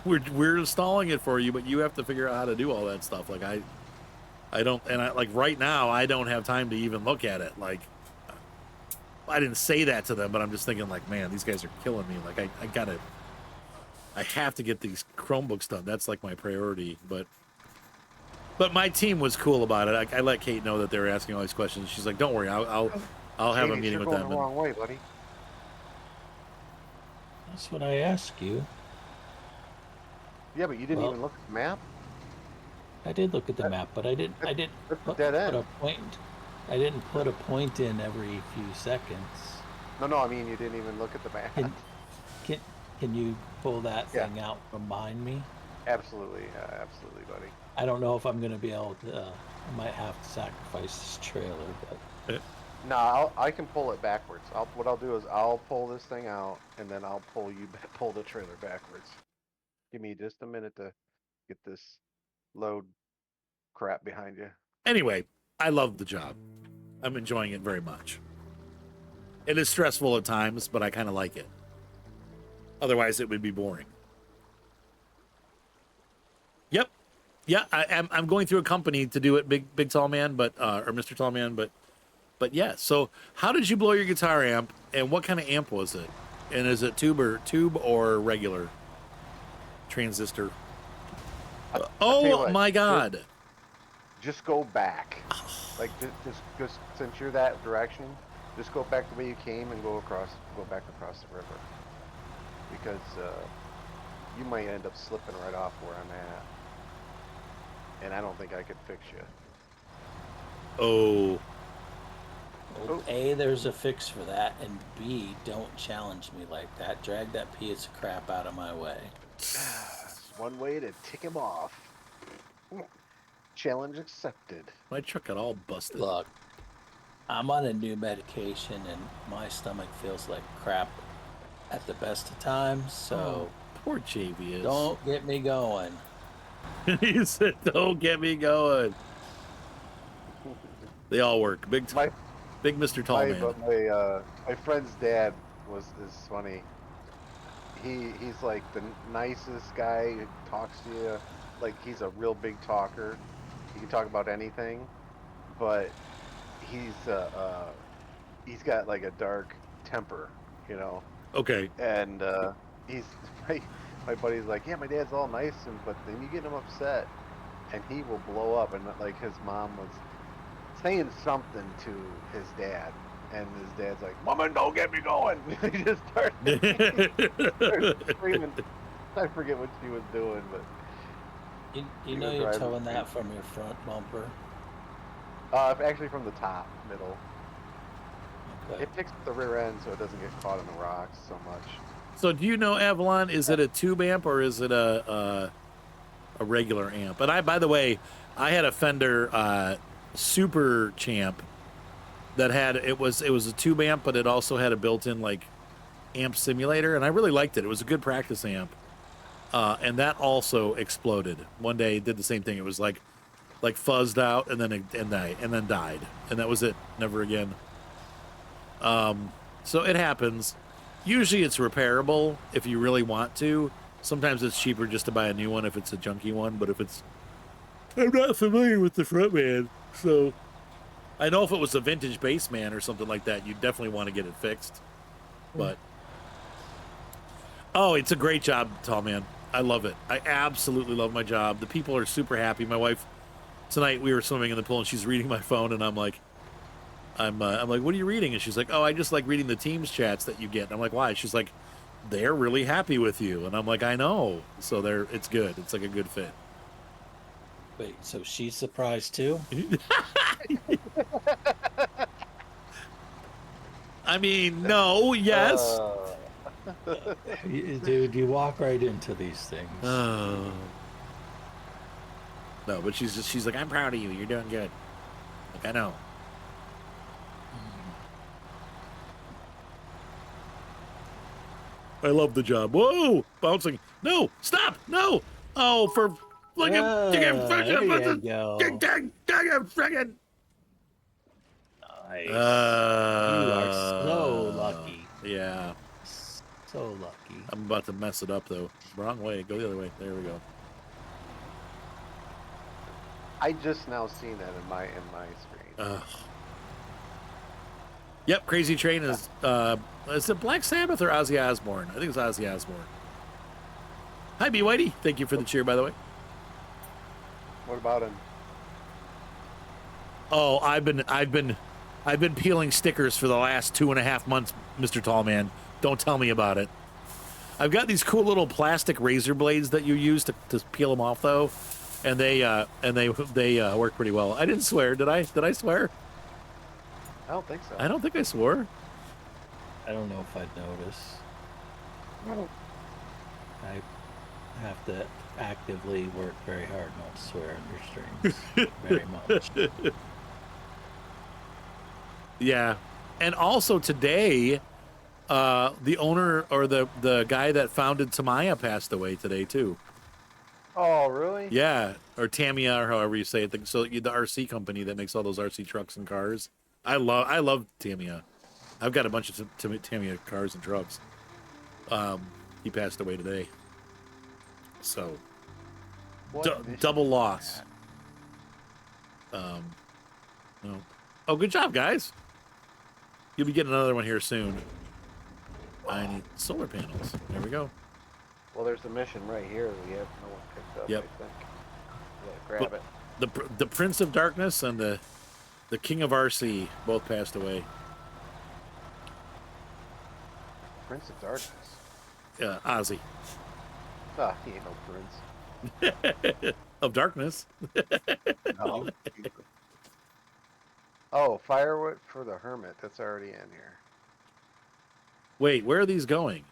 we're installing it for you, but you have to figure out how to do all that stuff. Like, I don't, and like right now, I don't have time to even look at it. Like, I didn't say that to them, but I'm just thinking like, man, these guys are killing me. Like, I have to get these Chromebooks done. That's like my priority. But my team was cool about it. I let Kate know that they were asking all these questions. She's like, don't worry, I'll have a meeting with them. You're going the wrong way, buddy. That's what I ask you. Yeah, but you didn't even look at the map. I did look at the map, but I didn't put a point. I didn't put a point in every few seconds. No, I mean you didn't even look at the map. Can you pull that thing out, remind me? Absolutely, buddy. I don't know if I'm going to be able to. I might have to sacrifice this trailer, but. No, I can pull it backwards. What I'll do is I'll pull this thing out, and then I'll pull the trailer backwards. Give me just a minute to get this load crap behind you. Anyway, I love the job. I'm enjoying it very much. It is stressful at times, but I kind of like it. Otherwise, it would be boring. Yep. Yeah, I'm going through a company to do it, Big Tall Man, but or Mr. Tall Man, but yeah. So, how did you blow your guitar amp, and what kind of amp was it? And is it tube or regular transistor? Oh my God! Just go back. Like just since you're that direction, just go back the way you came and go back across the river. Because you might end up slipping right off where I'm at. And I don't think I could fix you. Oh. Well, A, there's a fix for that, and B, don't challenge me like that. Drag that piece of crap out of my way. One way to tick him off. Challenge accepted. My truck got all busted. Look, I'm on a new medication, and my stomach feels like crap at the best of times, so poor JV is. Don't get me going. He said, "Don't get me going." They all work. Big Mr. Tall Man. My friend's dad is funny. He's like the nicest guy who talks to you like he's a real big talker. He can talk about anything, but he's got like a dark temper, you know. Okay. And he's my buddy's like, yeah, my dad's all nice, but then you get him upset, and he will blow up. And like his mom was saying something to his dad, and his dad's like, "Mama, don't get me going." He just started screaming. I forget what she was doing, but you know you're towing that from your front bumper. Actually from the top, middle. Okay. It picks up the rear end so it doesn't get caught in the rocks so much. So do you know, Avalon, is it a tube amp or is it a regular amp? And by the way, I had a Fender Super Champ that had it was a tube amp, but it also had a built-in like amp simulator, and I really liked it. It was a good practice amp, and that also exploded one day. It did the same thing. It was like fuzzed out and then died, and that was it. Never again. So it happens. Usually it's repairable if you really want to. Sometimes it's cheaper just to buy a new one if it's a junky one, but if it's... I'm not familiar with the Frontman, so... I know if it was a vintage Bassman or something like that, you'd definitely want to get it fixed. But... Oh, it's a great job, Tall Man. I love it. I absolutely love my job. The people are super happy. My wife... Tonight we were swimming in the pool and she's reading my phone and I'm like, what are you reading? And she's like, oh, I just like reading the Teams chats that you get. And I'm like, why? She's like, they're really happy with you. And I'm like, I know. So it's good. It's like a good fit. Wait, so she's surprised too? I mean, no, yes. Dude, you walk right into these things. No, but she's like, I'm proud of you. You're doing good. Like, I know. I love the job. Whoa! Bouncing. No! Stop! No! Oh, for there you go. friggin' Nice. You are so lucky. Yeah. So lucky. I'm about to mess it up, though. Wrong way. Go the other way. There we go. I just now seen that in my screen. Yep, Crazy Train is it Black Sabbath or Ozzy Osbourne? I think it's Ozzy Osbourne. Hi, B. Whitey. Thank you for the cheer, by the way. What about him? Oh, I've been peeling stickers for the last 2.5 months, Mr. Tallman. Don't tell me about it. I've got these cool little plastic razor blades that you use to peel them off, though, and they work pretty well. I didn't swear, did I? Did I swear? I don't think so. I don't think I swore. I don't know if I'd notice. No. I have to actively work very hard not to swear on your streams. Very much. Yeah. And also today, the owner or the guy that founded Tamaya passed away today, too. Oh, really? Yeah. Or Tamiya, or however you say it. So the RC company that makes all those RC trucks and cars. I love Tamiya. I've got a bunch of Tamiya cars and trucks. He passed away today. So, double loss. No. Oh, good job, guys. You'll be getting another one here soon. I need solar panels. There we go. Well, there's a mission right here that we have no one picked up. Yep. I think. Yeah, grab it. The Prince of Darkness and the King of RC both passed away. Prince of Darkness. Ozzy. Ah, he ain't no prince. Of Darkness. No. Oh, firewood for the hermit. That's already in here. Wait, where are these going?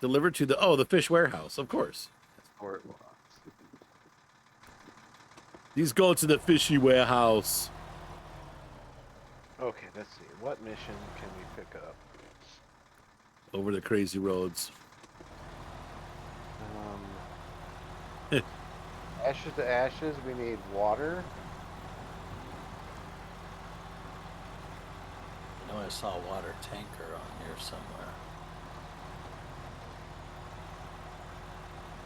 Delivered to the fish warehouse, of course. That's where it was. These go to the fishy warehouse. Okay, let's see. What mission can we pick up? Over the crazy roads. Ashes to ashes. We need water. I know I saw a water tanker on here somewhere.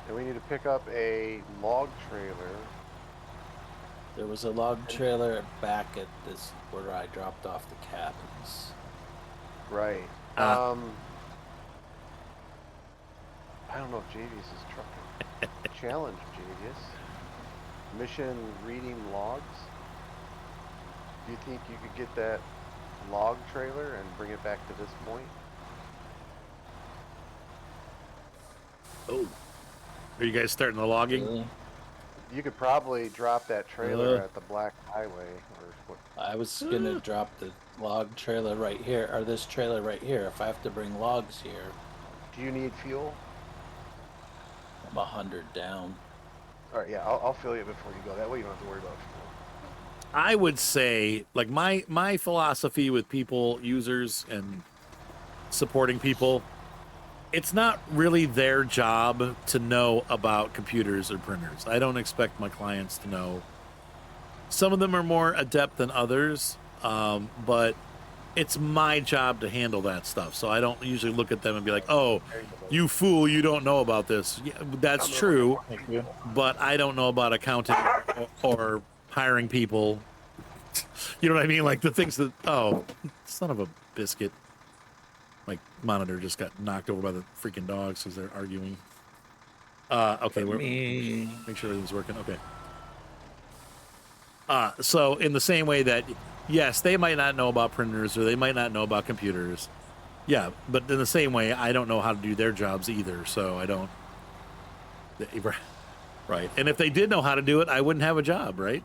And we need to pick up a log trailer. There was a log trailer back at this where I dropped off the cabins. Right. I don't know if Javius is trucking. Challenge, Javius. Mission reading logs. Do you think you could get that log trailer and bring it back to this point? Oh. Are you guys starting the logging? Really? You could probably drop that trailer at the Black Highway. Or what? I was gonna drop the log trailer right here, or this trailer right here. If I have to bring logs here, Do you need fuel? I'm 100 down. All right, yeah, I'll fill you before you go. That way you don't have to worry about fuel. I would say, like, my philosophy with people, users, and supporting people, it's not really their job to know about computers or printers. I don't expect my clients to know. Some of them are more adept than others, but it's my job to handle that stuff. So I don't usually look at them and be like, "Oh, you fool, you don't know about this." Yeah, that's true, Thank you. but I don't know about accounting or hiring people. You know what I mean? Like the things that, oh, son of a biscuit. My monitor just got knocked over by the freaking dogs because they're arguing. Okay, we're Me. make sure everything's working. Okay. So in the same way that, yes, they might not know about printers or they might not know about computers. Yeah, but in the same way, I don't know how to do their jobs either. So I don't. Right. And if they did know how to do it, I wouldn't have a job, right?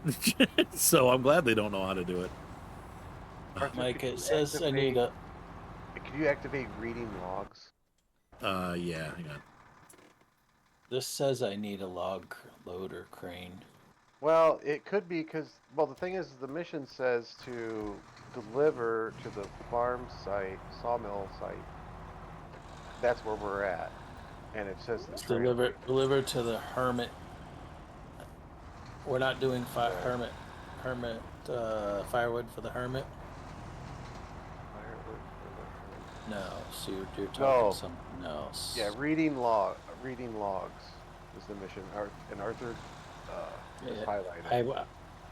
So I'm glad they don't know how to do it. Arthur, Mike, could it you says I need a. Could you activate reading logs? Yeah, hang on. This says I need a log loader crane. Well, it could be because, well, the thing is, the mission says to deliver to the farm site, sawmill site. That's where we're at. And it says the It's trailer. deliver to the hermit. We're not doing hermit firewood for the hermit. Firewood for the No, so you're talking No. something else. Yeah, reading logs is the mission. And Arthur is Yeah, highlighted.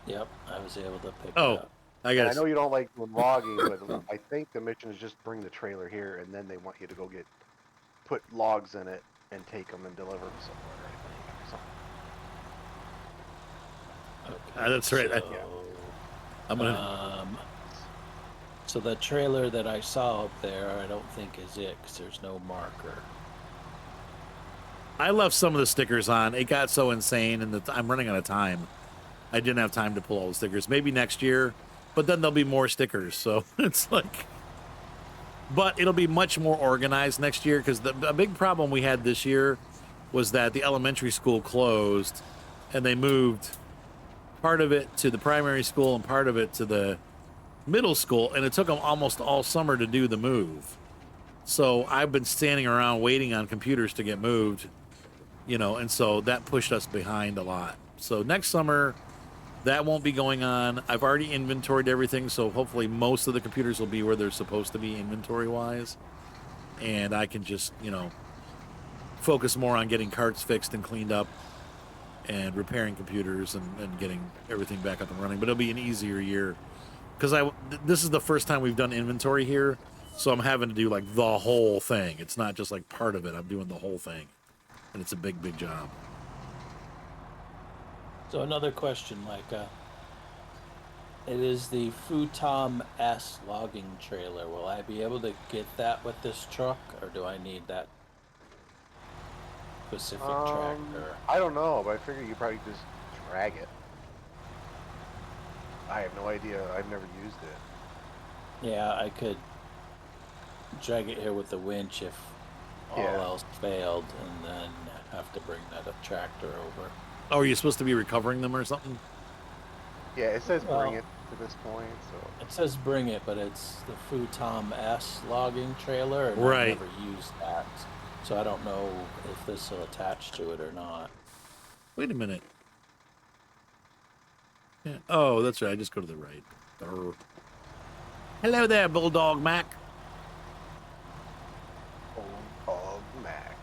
Yep, I was able to pick Oh, it up. I And I guess. know you don't like doing logging, but I think the mission is just bring the trailer here, and then they want you to go put logs in it and take them and deliver them somewhere. I think. Okay, That's right. So, I'm gonna. So the trailer that I saw up there, I don't think is it because there's no marker. I left some of the stickers on. It got so insane, and I'm running out of time. I didn't have time to pull all the stickers. Maybe next year, but then there'll be more stickers. So it's like, but it'll be much more organized next year because a big problem we had this year was that the elementary school closed, and they moved part of it to the primary school and part of it to the middle school, and it took them almost all summer to do the move. So I've been standing around waiting on computers to get moved, and so that pushed us behind a lot. So next summer, that won't be going on. I've already inventoried everything, so hopefully most of the computers will be where they're supposed to be inventory-wise, and I can just, focus more on getting carts fixed and cleaned up and repairing computers and getting everything back up and running. But it'll be an easier year because this is the first time we've done inventory here, so I'm having to do like the whole thing. It's not just like part of it. I'm doing the whole thing, and it's a big job. So another question, Micah. It is the Futom S logging trailer. Will I be able to get that with this truck, or do I need that specific tractor? I don't know, but I figure you probably just drag it. I have no idea. I've never used it. Yeah, I could drag it here with the winch if all Yeah. else failed, and then have to bring that tractor over. Oh, are you supposed to be recovering them or something? Yeah, it says bring Well- it to this point, so. It says bring it, but it's the Futom S logging trailer, and Right. I've never used that. So I don't know if this will attach to it or not. Wait a minute. Yeah. Oh, that's right. I just go to the right. Arr. Hello there, Bulldog Mac. Oh, Mac.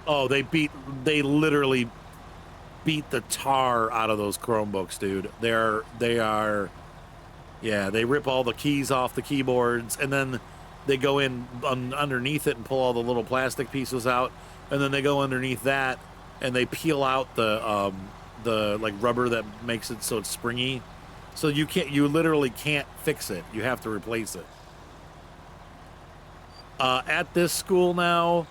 Oh, they literally beat the tar out of those Chromebooks, dude. They rip all the keys off the keyboards, and then they go in underneath it and pull all the little plastic pieces out, and then they go underneath that and they peel out the like rubber that makes it so it's springy. So you literally can't fix it. You have to replace it. At this school now,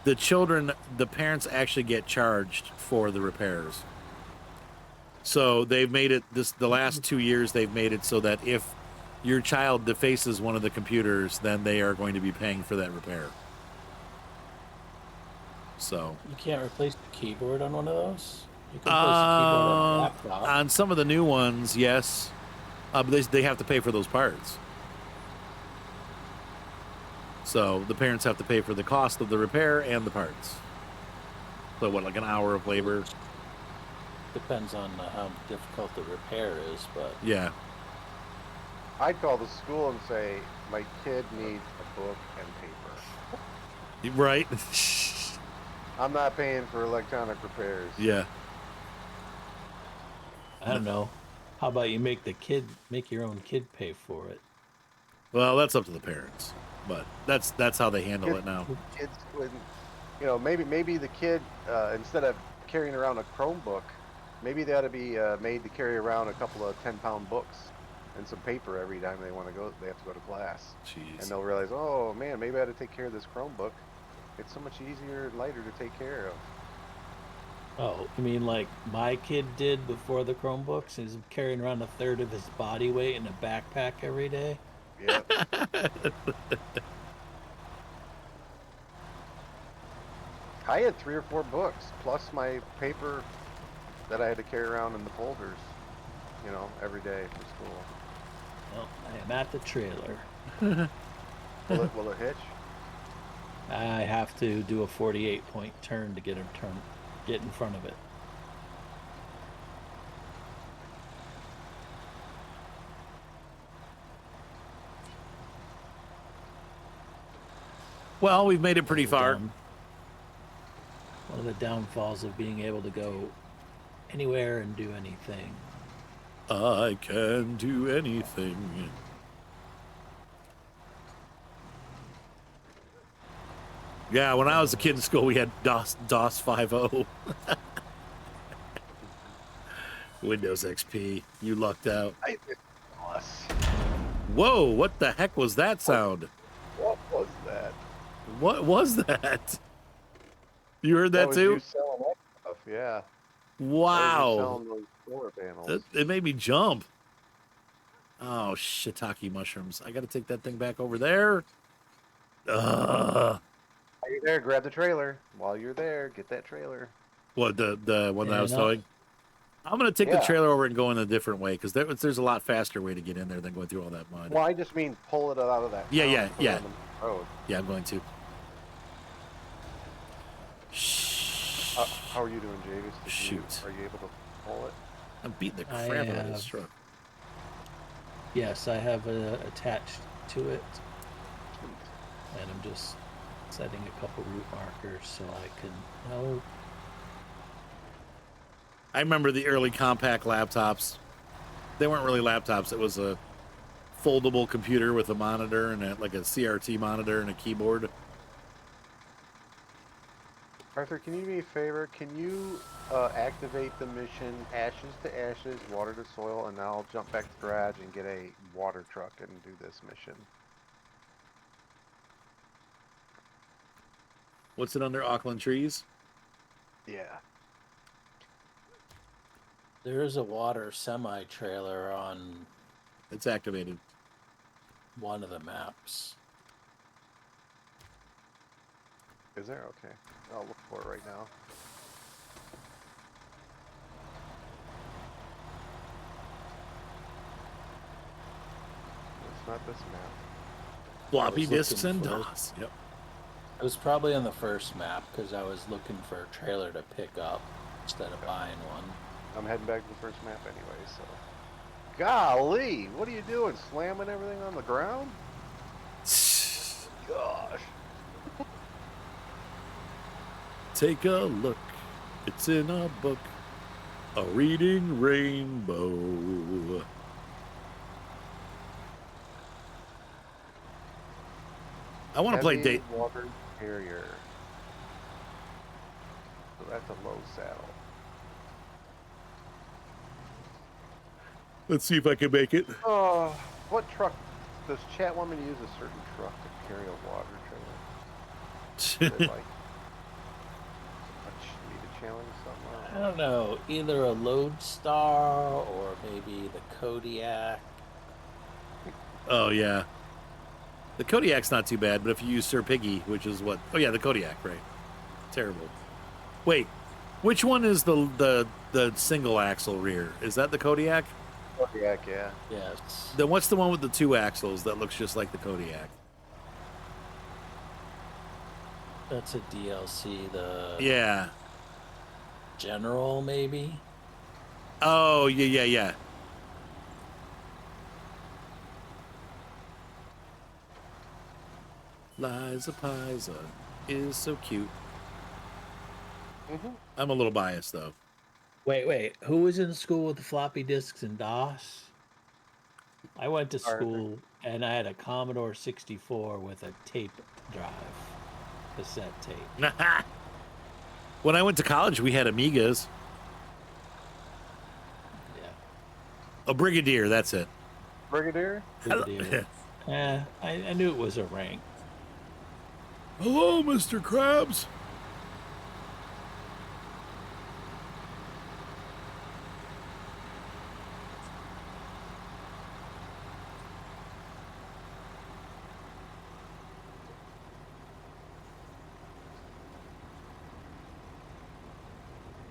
the parents actually get charged for the repairs. So they've made it the last 2 years they've made it so that if your child defaces one of the computers, then they are going to be paying for that repair. So You can't replace the keyboard on one of those? You can replace the keyboard on a laptop. on some of the new ones, yes, but they have to pay for those parts. So the parents have to pay for the cost of the repair and the parts. So what, like an hour of labor? Depends on how difficult the repair is, but Yeah. I'd call the school and say, my kid needs a book and paper. Right. I'm not paying for electronic repairs. Yeah. I don't know. How about you make your own kid pay for it? Well, that's up to the parents, but that's how they handle it now. Kids would, maybe the kid, instead of carrying around a Chromebook, maybe they ought to be made to carry around a couple of 10-pound books and some paper every time they have to go to class. Jeez. And they'll realize, oh man, maybe I ought to take care of this Chromebook. It's so much easier and lighter to take care of. Oh, you mean like my kid did before the Chromebooks? He's carrying around a third of his body weight in a backpack every day. Yeah. I had 3 or 4 books, plus my paper that I had to carry around in the folders, every day for school. Well, I am at the trailer. Will it hitch? I have to do a 48-point turn to get in front of it. Well, we've made it pretty far. One of the downfalls of being able to go anywhere and do anything. I can do anything. Yeah, when I was a kid in school, we had DOS 5.0. Windows XP. You lucked out. Whoa, what the heck was that sound? What was that? What was that? You heard that was too? You selling that stuff, yeah. Wow. Selling those solar panels. It made me jump. Oh, shiitake mushrooms. I got to take that thing back over there. While you're there, grab the trailer. While you're there, get that trailer. What, the one that I was towing? I'm going to take the trailer over and go in a different way, because there's a lot faster way to get in there than going through all that mud. Well, I just mean pull it out of that. Yeah. Road. Yeah, I'm going to. How are you doing, Javis? Shoot. Are you able to pull it? I'm beating the crap out of this truck. Yes, I have attached to it. And I'm just setting a couple route markers so I can know. I remember the early compact laptops. They weren't really laptops. It was a foldable computer with a monitor and like a CRT monitor and a keyboard. Arthur, can you do me a favor? Can you activate the mission ashes to ashes, water to soil, and now I'll jump back to the garage and get a water truck and do this mission. What's it under? Auckland trees? Yeah. There is a water semi-trailer on It's activated. one of the maps. Is there? Okay. I'll look for it right now. It's not this map. Floppy disks looking and for it. DOS. Yep. It was probably on the first map because I was looking for a trailer to pick up instead of buying one. I'm heading back to the first map anyway, so. Golly! What are you doing? Slamming everything on the ground? Gosh. Take a look. It's in a book. A reading rainbow. I want to play Heavy date. water carrier. So that's a low saddle. Let's see if I can make it. Oh, what truck does Chat want me to use? A certain truck to carry a water trailer? Is it like need a challenge somewhere? I don't know, either a Lodestar or maybe the Kodiak. Oh, yeah. The Kodiak's not too bad, but if you use Sir Piggy, which is what... Oh, yeah, the Kodiak, right. Terrible. Wait, which one is the single axle rear? Is that the Kodiak? Kodiak, yeah. Yes. Then what's the one with the 2 axles that looks just like the Kodiak? That's a DLC. The Yeah. General, maybe. Oh, yeah. Liza Pisa is so cute. Mm-hmm. I'm a little biased, though. Wait. Who was in school with the floppy disks and DOS? I went to Arthur. school and I had a Commodore 64 with a tape drive, cassette tape. When I went to college, we had Amigas. Yeah. A Brigadier, that's it. Brigadier? Brigadier. I knew it was a rank. Hello, Mr. Krabs.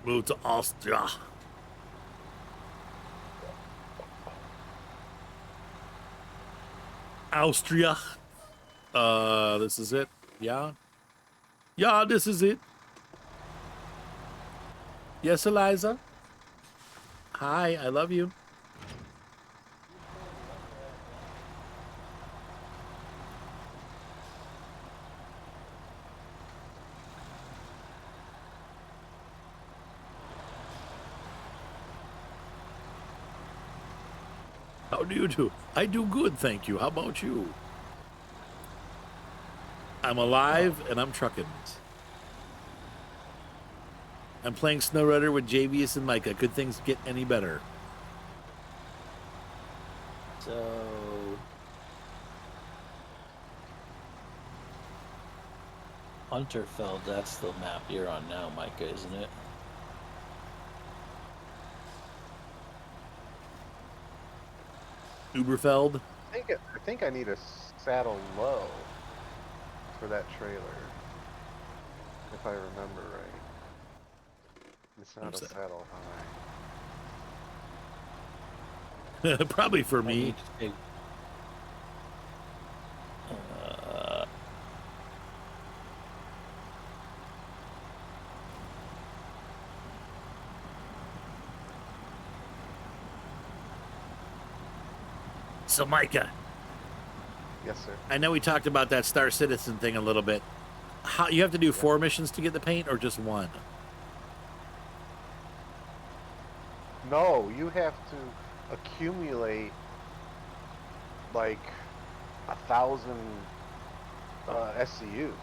Move to Austria. Austria. This is it. Yeah. Yeah, this is it. Yes, Eliza. Hi, I love you. How do you do? I do good, thank you. How about you? I'm alive and I'm trucking. I'm playing SNOWRUNNER with JVS and Micah. Could things get any better? So Unterfeld, that's the map you're on now, Micah, isn't it? Uberfeld. I think I need a saddle low for that trailer, if I remember right. It's not a saddle high. Probably for I me. need to take- So, Micah, Yes, sir. I know we talked about that Star Citizen thing a little bit. How you have to do 4 missions to get the paint, or just 1? No, you have to accumulate like 1,000 SCUs.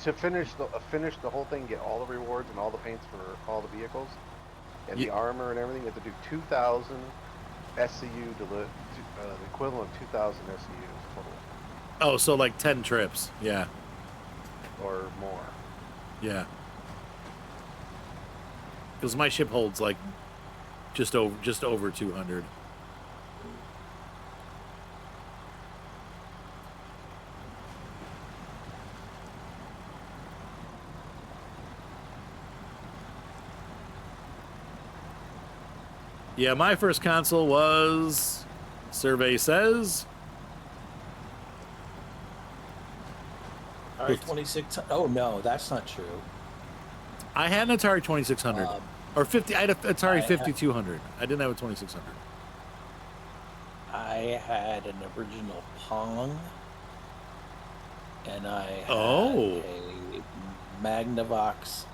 To finish the whole thing, get all the rewards and all the paints for all the vehicles and the armor and everything. You have to do 2,000 SCU the equivalent of 2,000 SCUs total, Oh, so like 10 trips. Yeah. or more. Yeah. Because my ship holds like just over 200. Yeah, my first console was, survey says, Atari 26. Oh no, that's not true. I had an Atari 2600 or 50. I had an Atari 5200. I didn't have a 2600. I had an original Pong, and I had Oh. a Magnavox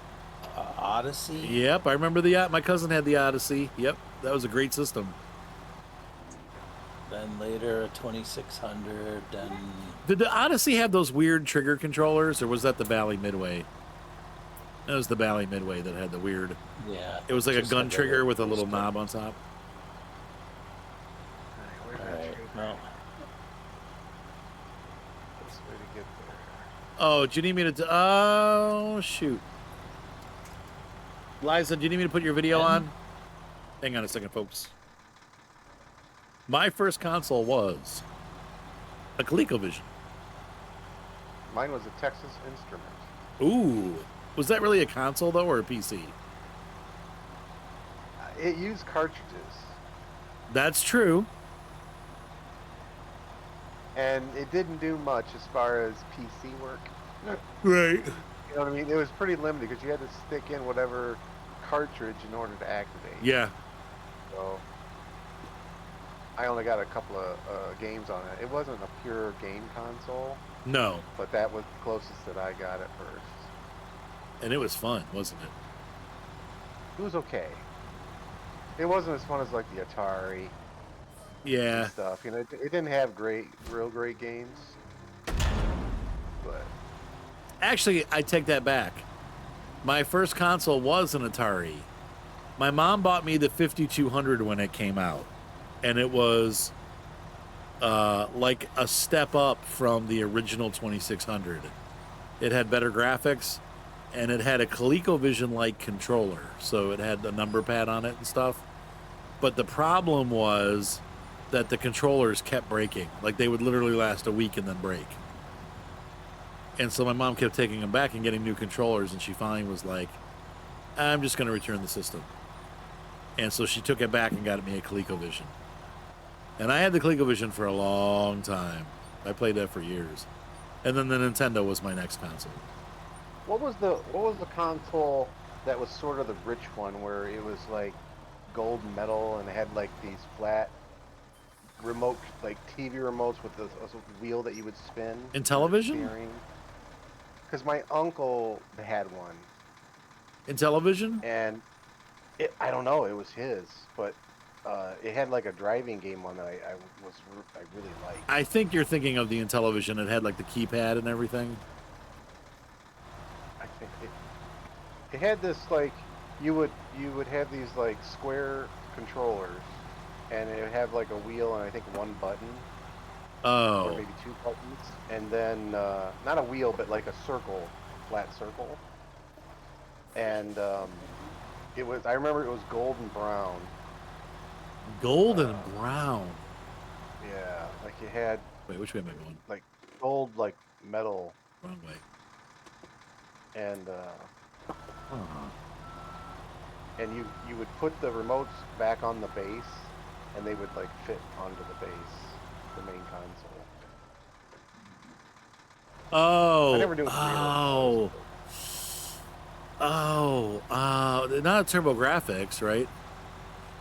Odyssey. Yep, I remember my cousin had the Odyssey. Yep, that was a great system. Then later a 2600. Then Did the Odyssey have those weird trigger controllers, or was that the Bally Midway? That was the Bally Midway that had the weird. yeah, It was like a just gun had trigger with a little little knob on top. Where's that Alright, trailer? well, Best way to get there. Oh, do you need me to? Oh, shoot. Liza, do you need me to put your video on? Hang on a second, folks. My first console was a ColecoVision. Mine was a Texas Instrument. Ooh, Was that really a console though, or a PC? It used cartridges, That's true. and it didn't do much as far as PC work. Right. You know what I mean? It was pretty limited because you had to stick in whatever cartridge in order to activate. Yeah. So I only got a couple of games on it. It wasn't a pure game console, No. but that was the closest that I got at first. And it was fun, wasn't it? It was okay. It wasn't as fun as like the Atari Yeah. and stuff. You know, it didn't have real great games. But Actually, I take that back. My first console was an Atari. My mom bought me the 5200 when it came out, and it was like a step up from the original 2600. It had better graphics, and it had a ColecoVision-like controller, so it had a number pad on it and stuff. But the problem was that the controllers kept breaking. Like, they would literally last a week and then break. And so my mom kept taking them back and getting new controllers, and she finally was like, I'm just going to return the system. And so she took it back and got me a ColecoVision. And I had the ColecoVision for a long time. I played that for years. And then the Nintendo was my next console. what was the console that was sort of the rich one where it was like gold metal and it had like these flat remote, like TV remotes with a wheel that you would spin? Intellivision? Because my uncle had one, Intellivision? and I don't know, it was his, but it had like a driving game one that I really liked. I think you're thinking of the Intellivision. It had like the keypad and everything. I think it had this like you would have these like square controllers, and it would have like a wheel and I think one button. Or Oh. maybe two buttons, and then not a wheel, but like a circle, flat circle. And it was. I remember it was golden brown. Golden brown. Yeah, like it had Wait, which way am I going? like gold, like metal, Wrong way. and Uh-huh. and you would put the remotes back on the base, and they would like fit onto the base, the main console. Oh. I never knew. Not TurboGrafx, right?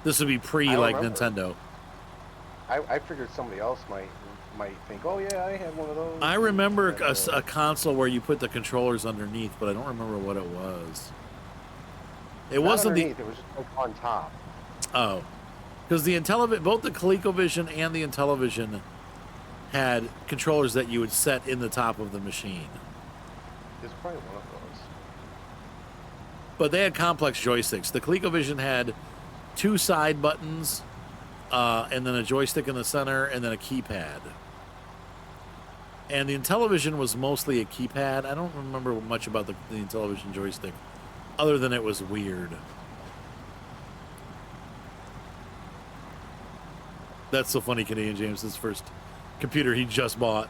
This would be pre I don't like remember. Nintendo. I figured somebody else might think, oh yeah, I had one of those. I remember And, a console where you put the controllers underneath, but I don't remember what it was. It not wasn't the underneath, it was just like on top. oh, because the Intellivision, both the ColecoVision and the Intellivision had controllers that you would set in the top of the machine. It's probably one of those. But they had complex joysticks. The ColecoVision had 2 side buttons, and then a joystick in the center, and then a keypad. And the Intellivision was mostly a keypad. I don't remember much about the Intellivision joystick, other than it was weird. That's so funny, Canadian James. His first computer he just bought.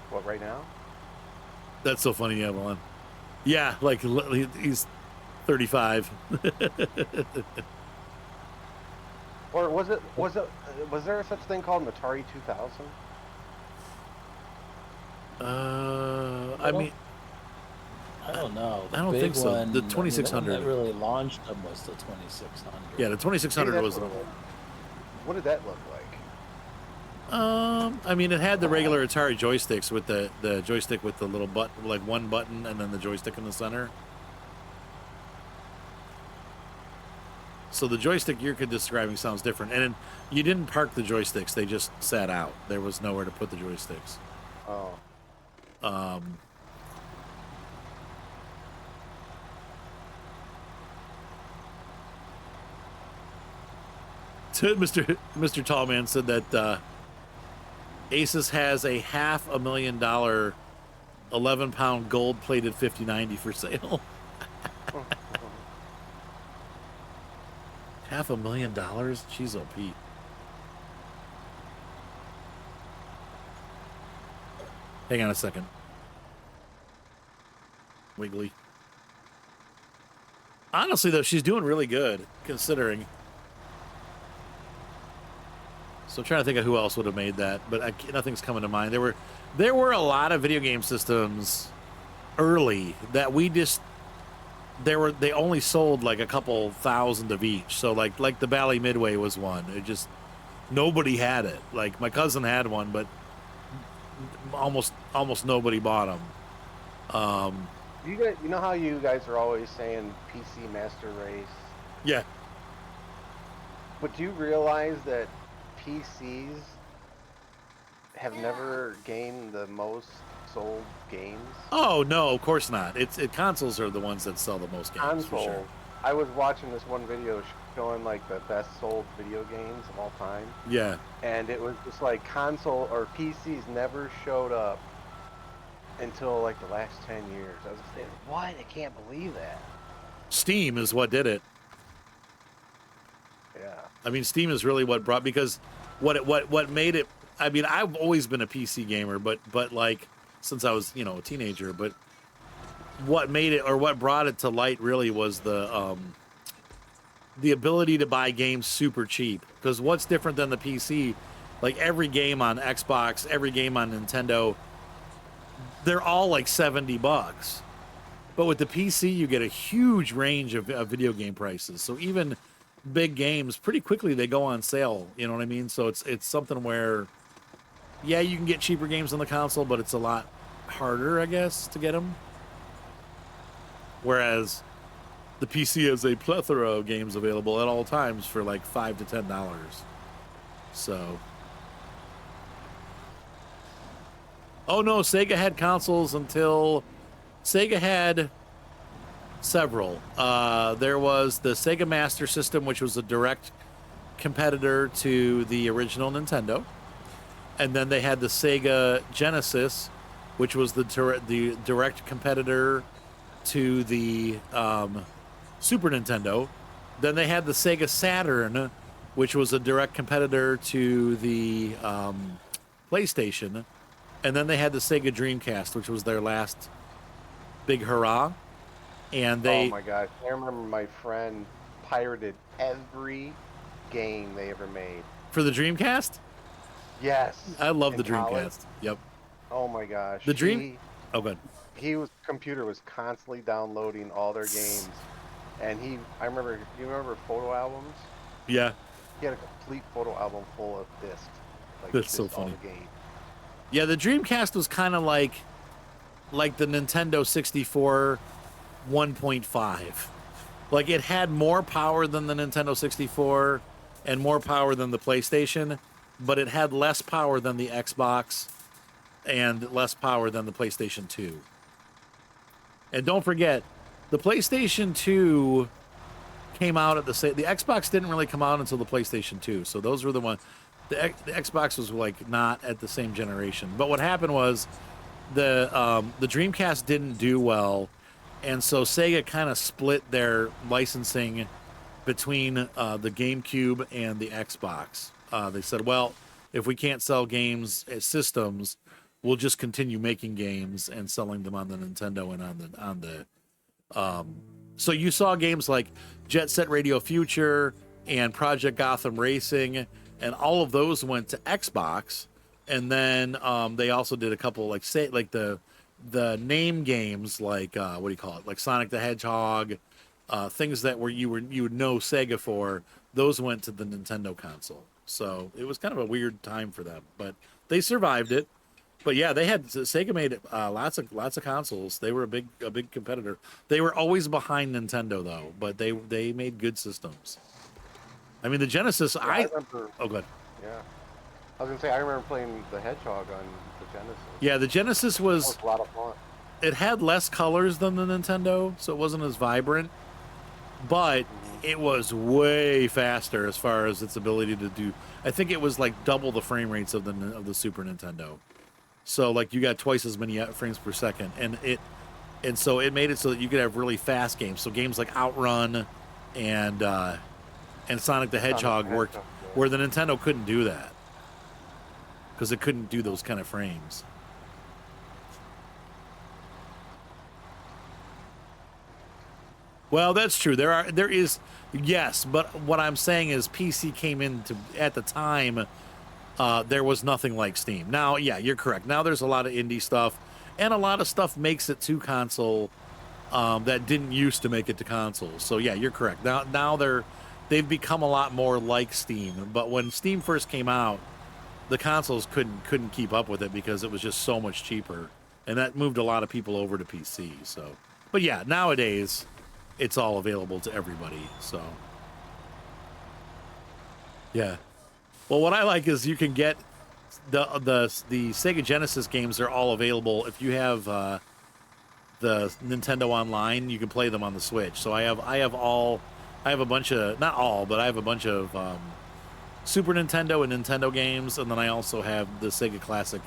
What, right now? That's so funny, Avalon. Yeah, like he's 35. Or was there such thing called an Atari 2000? I mean, I don't know. I don't think so. The 2600. The one that really launched them was the 2600. yeah, the 2600 was. What did that look like? I mean, it had the regular Atari joysticks with the joystick with the little button, like one button, and then the joystick in the center. So the joystick you're describing sounds different, and you didn't park the joysticks; they just sat out. There was nowhere to put the joysticks. Oh. Mr. Tallman said that Asus has a $500,000 11-pound gold-plated 5090 for sale. $500,000? Jeez, oh Pete. Hang on a second. Wiggly. Honestly, though, she's doing really good, considering. So I'm trying to think of who else would have made that, but nothing's coming to mind. There were a lot of video game systems early that we just they only sold like a couple thousand of each. So like the Bally Midway was one. It just nobody had it. Like my cousin had one, but almost nobody bought them. You guys, you know how you guys are always saying PC Master Race? Yeah. But do you realize that PCs have never gained the most sold games? Oh no, of course not. Consoles are the ones that sell the most games. For sure. I was watching this one video showing like the best sold video games of all time. Yeah. And it was just like console or PCs never showed up until like the last 10 years. I was just saying, what? I can't believe that. Steam is what did it. Yeah. I mean, Steam is really what brought, because what made it. I mean, I've always been a PC gamer, but like since I was, a teenager, but what made it, or what brought it to light really, was the ability to buy games super cheap. Because what's different than the PC? Like every game on Xbox, every game on Nintendo, they're all like $70. But with the PC, you get a huge range of video game prices. So even big games, pretty quickly they go on sale. You know what I mean? So it's something where, yeah, you can get cheaper games on the console, but it's a lot harder, I guess, to get them. Whereas the PC has a plethora of games available at all times for like $5 to $10. So, oh no, Sega had consoles until Sega had several. There was the Sega Master System, which was a direct competitor to the original Nintendo. And then they had the Sega Genesis, which was the direct competitor to the Super Nintendo. Then they had the Sega Saturn, which was a direct competitor to the PlayStation. And then they had the Sega Dreamcast, which was their last big hurrah. And they... Oh my gosh, I remember my friend pirated every game they ever made. For the Dreamcast? Yes. I love the college. Dreamcast. Yep. Oh my gosh. Oh, good. Computer was constantly downloading all their games. And you remember photo albums? Yeah. He had a complete photo album full of discs. Like That's so funny. All the games. Yeah, the Dreamcast was kind of like the Nintendo 64 1.5. Like it had more power than the Nintendo 64 and more power than the PlayStation, but it had less power than the Xbox and less power than the PlayStation 2. And don't forget, the PlayStation 2 came out at the Xbox didn't really come out until the PlayStation 2. So those were the ones. The Xbox was like not at the same generation. But what happened was the Dreamcast didn't do well, and so Sega kind of split their licensing between the GameCube and the Xbox. They said, well, if we can't sell games as systems, we'll just continue making games and selling them on the Nintendo and on the. So you saw games like Jet Set Radio Future and Project Gotham Racing, and all of those went to Xbox. And then they also did a couple like the name games like what do you call it, like Sonic the Hedgehog, things that you would know Sega for. Those went to the Nintendo console. So it was kind of a weird time for them, but they survived it. But yeah, Sega made lots of consoles. They were a big competitor. They were always behind Nintendo though, but they made good systems. I mean, the Genesis. Yeah, I remember. Oh, good. Yeah, I was gonna say I remember playing the Hedgehog on the Genesis. Yeah, the Genesis was a lot of fun. It had less colors than the Nintendo, so it wasn't as vibrant, but it was way faster as far as its ability to do. I think it was like double the frame rates of the Super Nintendo. So like you got twice as many frames per second, and so it made it so that you could have really fast games. So games like Outrun and Sonic the Hedgehog worked where the Nintendo couldn't do that because it couldn't do those kind of frames. Well, that's true. There is, yes, but what I'm saying is PC came into at the time. There was nothing like Steam. Now, yeah, you're correct. Now there's a lot of indie stuff, and a lot of stuff makes it to console that didn't used to make it to console. So yeah, you're correct. Now they've become a lot more like Steam. But when Steam first came out, the consoles couldn't keep up with it because it was just so much cheaper, and that moved a lot of people over to PC. So, but yeah, nowadays it's all available to everybody. So yeah. Well, what I like is you can get the Sega Genesis games are all available. If you have the Nintendo Online, you can play them on the Switch. So I have a bunch of, not all, but I have a bunch of Super Nintendo and Nintendo games, and then I also have the Sega Classic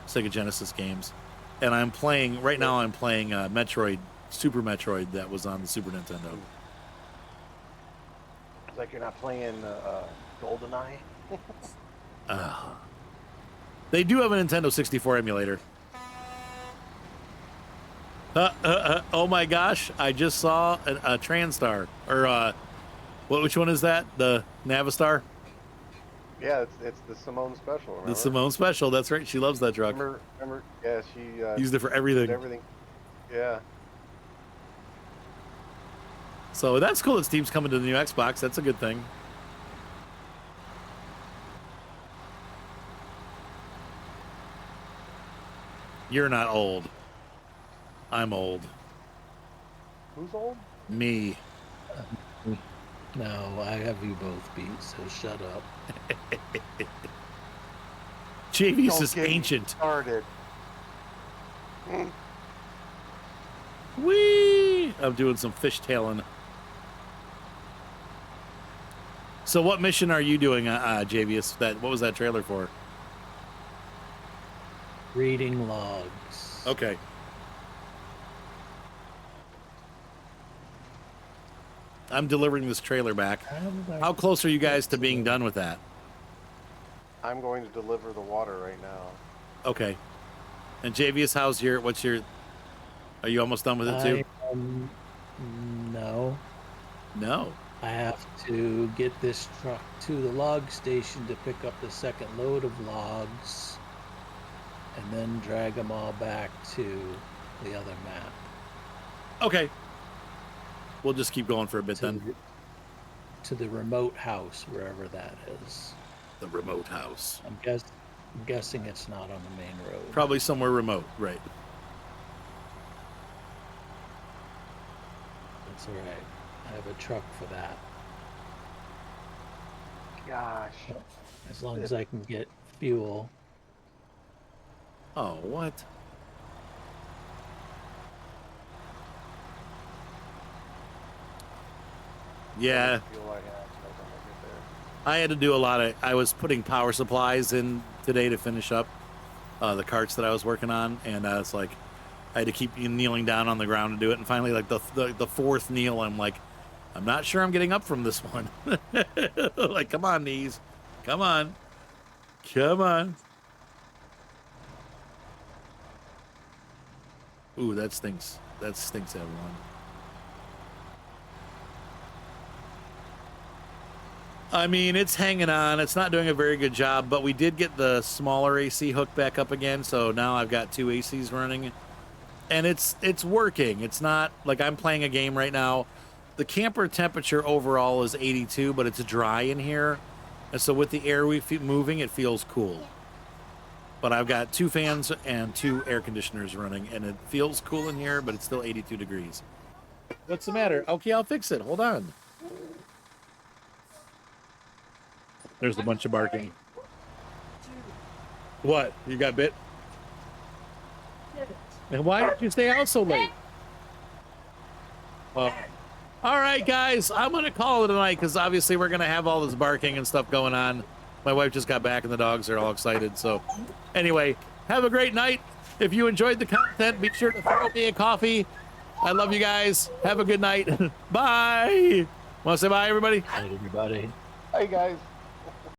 Sega Genesis games. And I'm playing right now. I'm playing Metroid, Super Metroid, that was on the Super Nintendo. It's like you're not playing GoldenEye. They do have a Nintendo 64 emulator. Oh my gosh! I just saw a Transtar, or which one is that? The Navistar? Yeah, it's the Simone Special. Remember? The Simone Special. That's right. She loves that truck. Remember? Yeah, she used it for everything. Everything. Yeah. So that's cool that Steam's coming to the new Xbox. That's a good thing. You're not old. I'm old. Who's old? Me. No, I have you both beat, so shut up. JV's is ancient. Started. Whee! I'm doing some fishtailing. So what mission are you doing, JV? What was that trailer for? Reading logs. Okay. I'm delivering this trailer back. How close are you guys to being done with that? I'm going to deliver the water right now. Okay. And JV's, are you almost done with it too? No. No. I have to get this truck to the log station to pick up the second load of logs and then drag them all back to the other map. Okay. We'll just keep going for a bit then. To the remote house, wherever that is. The remote house. I'm guessing it's not on the main road. Probably somewhere remote, right? That's all right. I have a truck for that. Gosh. As long as I can get fuel. Oh, what? Yeah. I had to do I was putting power supplies in today to finish up the carts that I was working on, and it's like I had to keep kneeling down on the ground to do it, and finally, like the fourth kneel, I'm like, I'm not sure I'm getting up from this one. Like, come on, knees. Come on. Come on. Ooh, that stinks. That stinks, everyone. I mean, it's hanging on. It's not doing a very good job, but we did get the smaller AC hooked back up again, so now I've got 2 ACs running. And it's working. It's not like I'm playing a game right now. The camper temperature overall is 82, but it's dry in here. And so with the air moving, it feels cool. But I've got 2 fans and 2 air conditioners running, and it feels cool in here, but it's still 82 degrees. What's the matter? Okay, I'll fix it. Hold on. There's a bunch of barking. What? You got bit? And why did you stay out so late? Well, all right, guys, I'm going to call it a night because obviously we're going to have all this barking and stuff going on. My wife just got back and the dogs are all excited. So anyway, have a great night. If you enjoyed the content, be sure to throw me a coffee. I love you guys. Have a good night. Bye. Want to say bye, everybody? Night, everybody. Hey, guys.